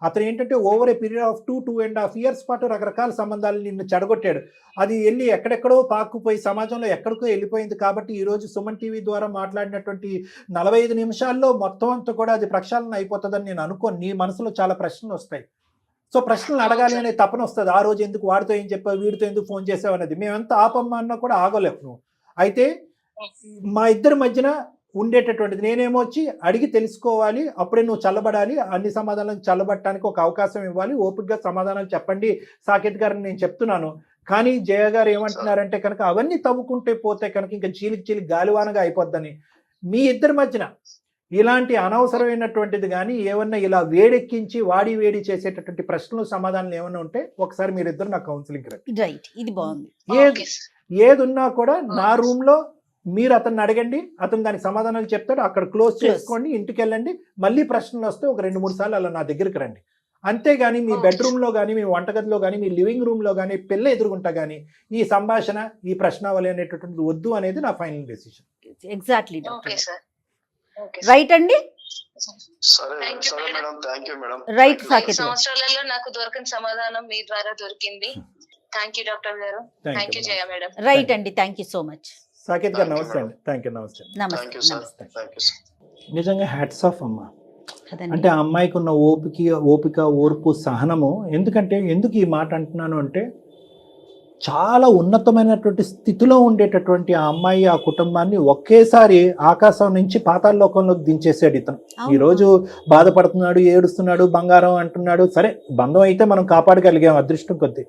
అతను ఏంటంటే over a period of 2.5 years పాటు రకరకాల సంబంధాలు నిన్ను చెడగొట్టాడు. అది వెళ్ళి ఎక్కడెక్కడో పాకుపోయి సమాజంలో ఎక్కడికో వెళ్ళిపోయింది. కాబట్టి ఈ రోజు సుమన్ టీవీ ద్వారా మాట్లాడినటువంటి 45 నిమిషాల్లో మొత్తం అంతా కూడా అది ప్రక్షాళన అయిపోతుందని నేను అనుకోను. నీ మనసులో చాలా ప్రశ్నలు వస్తాయి. సో ప్రశ్నలు అడగాలి అనే తపన వస్తుంది. ఆ రోజు ఎందుకు వాడితో ఏం చెప్పావు, వీడితో ఎందుకు ఫోన్ చేసావు అనేది. మేమెంత ఆపమ్మా అన్నా కూడా ఆగలేవు నువ్వు. అయితే మా ఇద్దరి మధ్యన ఉండేటటువంటిది, నేనేమో వచ్చి అడిగి తెలుసుకోవాలి, అప్పుడే నువ్వు చల్లబడాలి, అన్ని సమాధానాలు చల్లబట్టడానికి ఒక అవకాశం ఇవ్వాలి, ఓపికగా సమాధానాలు చెప్పండి సాకేత్ గారిని నేను చెప్తున్నాను. కానీ జయ గారు ఏమంటున్నారంటే కనుక అవన్నీ తవ్వుకుంటే పోతే కనుక ఇంకా చీలికి గాలివానగా అయిపోద్దని. మీ ఇద్దరి మధ్యన ఇలాంటి అనవసరమైనటువంటిది కానీ ఏమన్నా ఇలా వేడెక్కించి వేడి చేసేటటువంటి ప్రశ్నలు సమాధానాలు ఏమన్నా ఉంటే ఒకసారి మీరిద్దరు నా కౌన్సిలింగ్ రండి. ఇది బాగుంది. ఏదున్నా కూడా నా రూమ్ లో మీరు అతన్ని అడగండి, అతను దానికి సమాధానాలు చెప్తాడు, అక్కడ క్లోజ్ చేసుకోండి, ఇంటికి వెళ్ళండి. మళ్ళీ ప్రశ్నలు వస్తే ఒక 2-3 సార్లు అలా నా దగ్గరికి రండి. అంతేగాని మీ బెడ్రూమ్ లో కానీ, మీ వంటగదిలో కానీ, మీ లివింగ్ రూమ్ లో కానీ, పిల్ల ఎదురుగుంటా కానీ ఈ సంభాషణ, ఈ ప్రశ్నావళి అనేటటువంటిది వద్దు అనేది నా ఫైనల్ డెసిషన్. ఎగ్జాక్ట్లీ రైట్ అండి. రైట్ సాకేత్, సంవత్సరాలలో నాకు దొరకని సమాధానం మీ ద్వారా దొరికింది. థ్యాంక్ యూ డాక్టర్ గారు. Thank you Jaya madam. Right అండి, thank you so much. Saketh గారు నమస్తే అండి. Thank you. నమస్తే. నిజంగా హ్యాట్స్ ఆఫ్ అమ్మా. అంటే ఆ అమ్మాయికి ఉన్న ఓపిక, ఓర్పు, సహనము. ఎందుకు ఈ మాట అంటున్నాను అంటే చాలా ఉన్నతమైనటువంటి స్థితిలో ఉండేటటువంటి ఆ అమ్మాయి, ఆ కుటుంబాన్ని ఒకేసారి ఆకాశం నుంచి పాతాళలోకంలోకి దించేసాడు ఇతను. ఈరోజు బాధపడుతున్నాడు, ఏడుస్తున్నాడు, బంగారం అంటున్నాడు. సరే బంధం అయితే మనం కాపాడగలిగాం అదృష్టం కొద్దీ.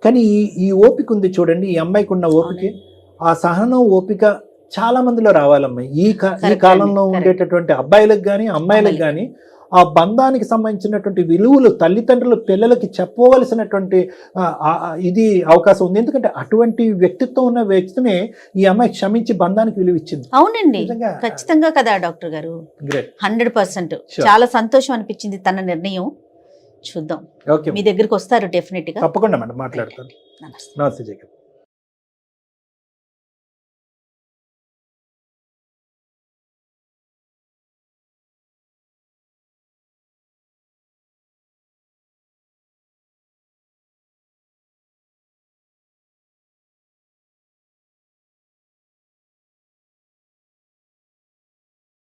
కానీ ఈ ఓపిక ఉంది చూడండి, ఈ అమ్మాయికి ఉన్న ఓపిక, ఆ సహనం, ఓపిక చాలా మందిలో రావాలమ్మా. ఈ కాలంలో ఉండేటటువంటి అబ్బాయిలకు కానీ అమ్మాయిలకు కానీ ఆ బంధానికి సంబంధించినటువంటి విలువలు తల్లిదండ్రులు పిల్లలకి చెప్పవలసినటువంటి ఇది అవకాశం ఉంది. ఎందుకంటే అటువంటి వ్యక్తిత్వం ఉన్న వ్యక్తినే ఈ అమ్మాయి క్షమించి బంధానికి విలువ ఇచ్చింది. అవునండి, ఖచ్చితంగా కదా డాక్టర్ గారు. 100% చాలా సంతోషం అనిపించింది తన నిర్ణయం. చూద్దాం, మీ దగ్గరికి వస్తారు డెఫినెట్ గా. తప్పకుండా మేడం, మాట్లాడతాను. నమస్తే జగన్.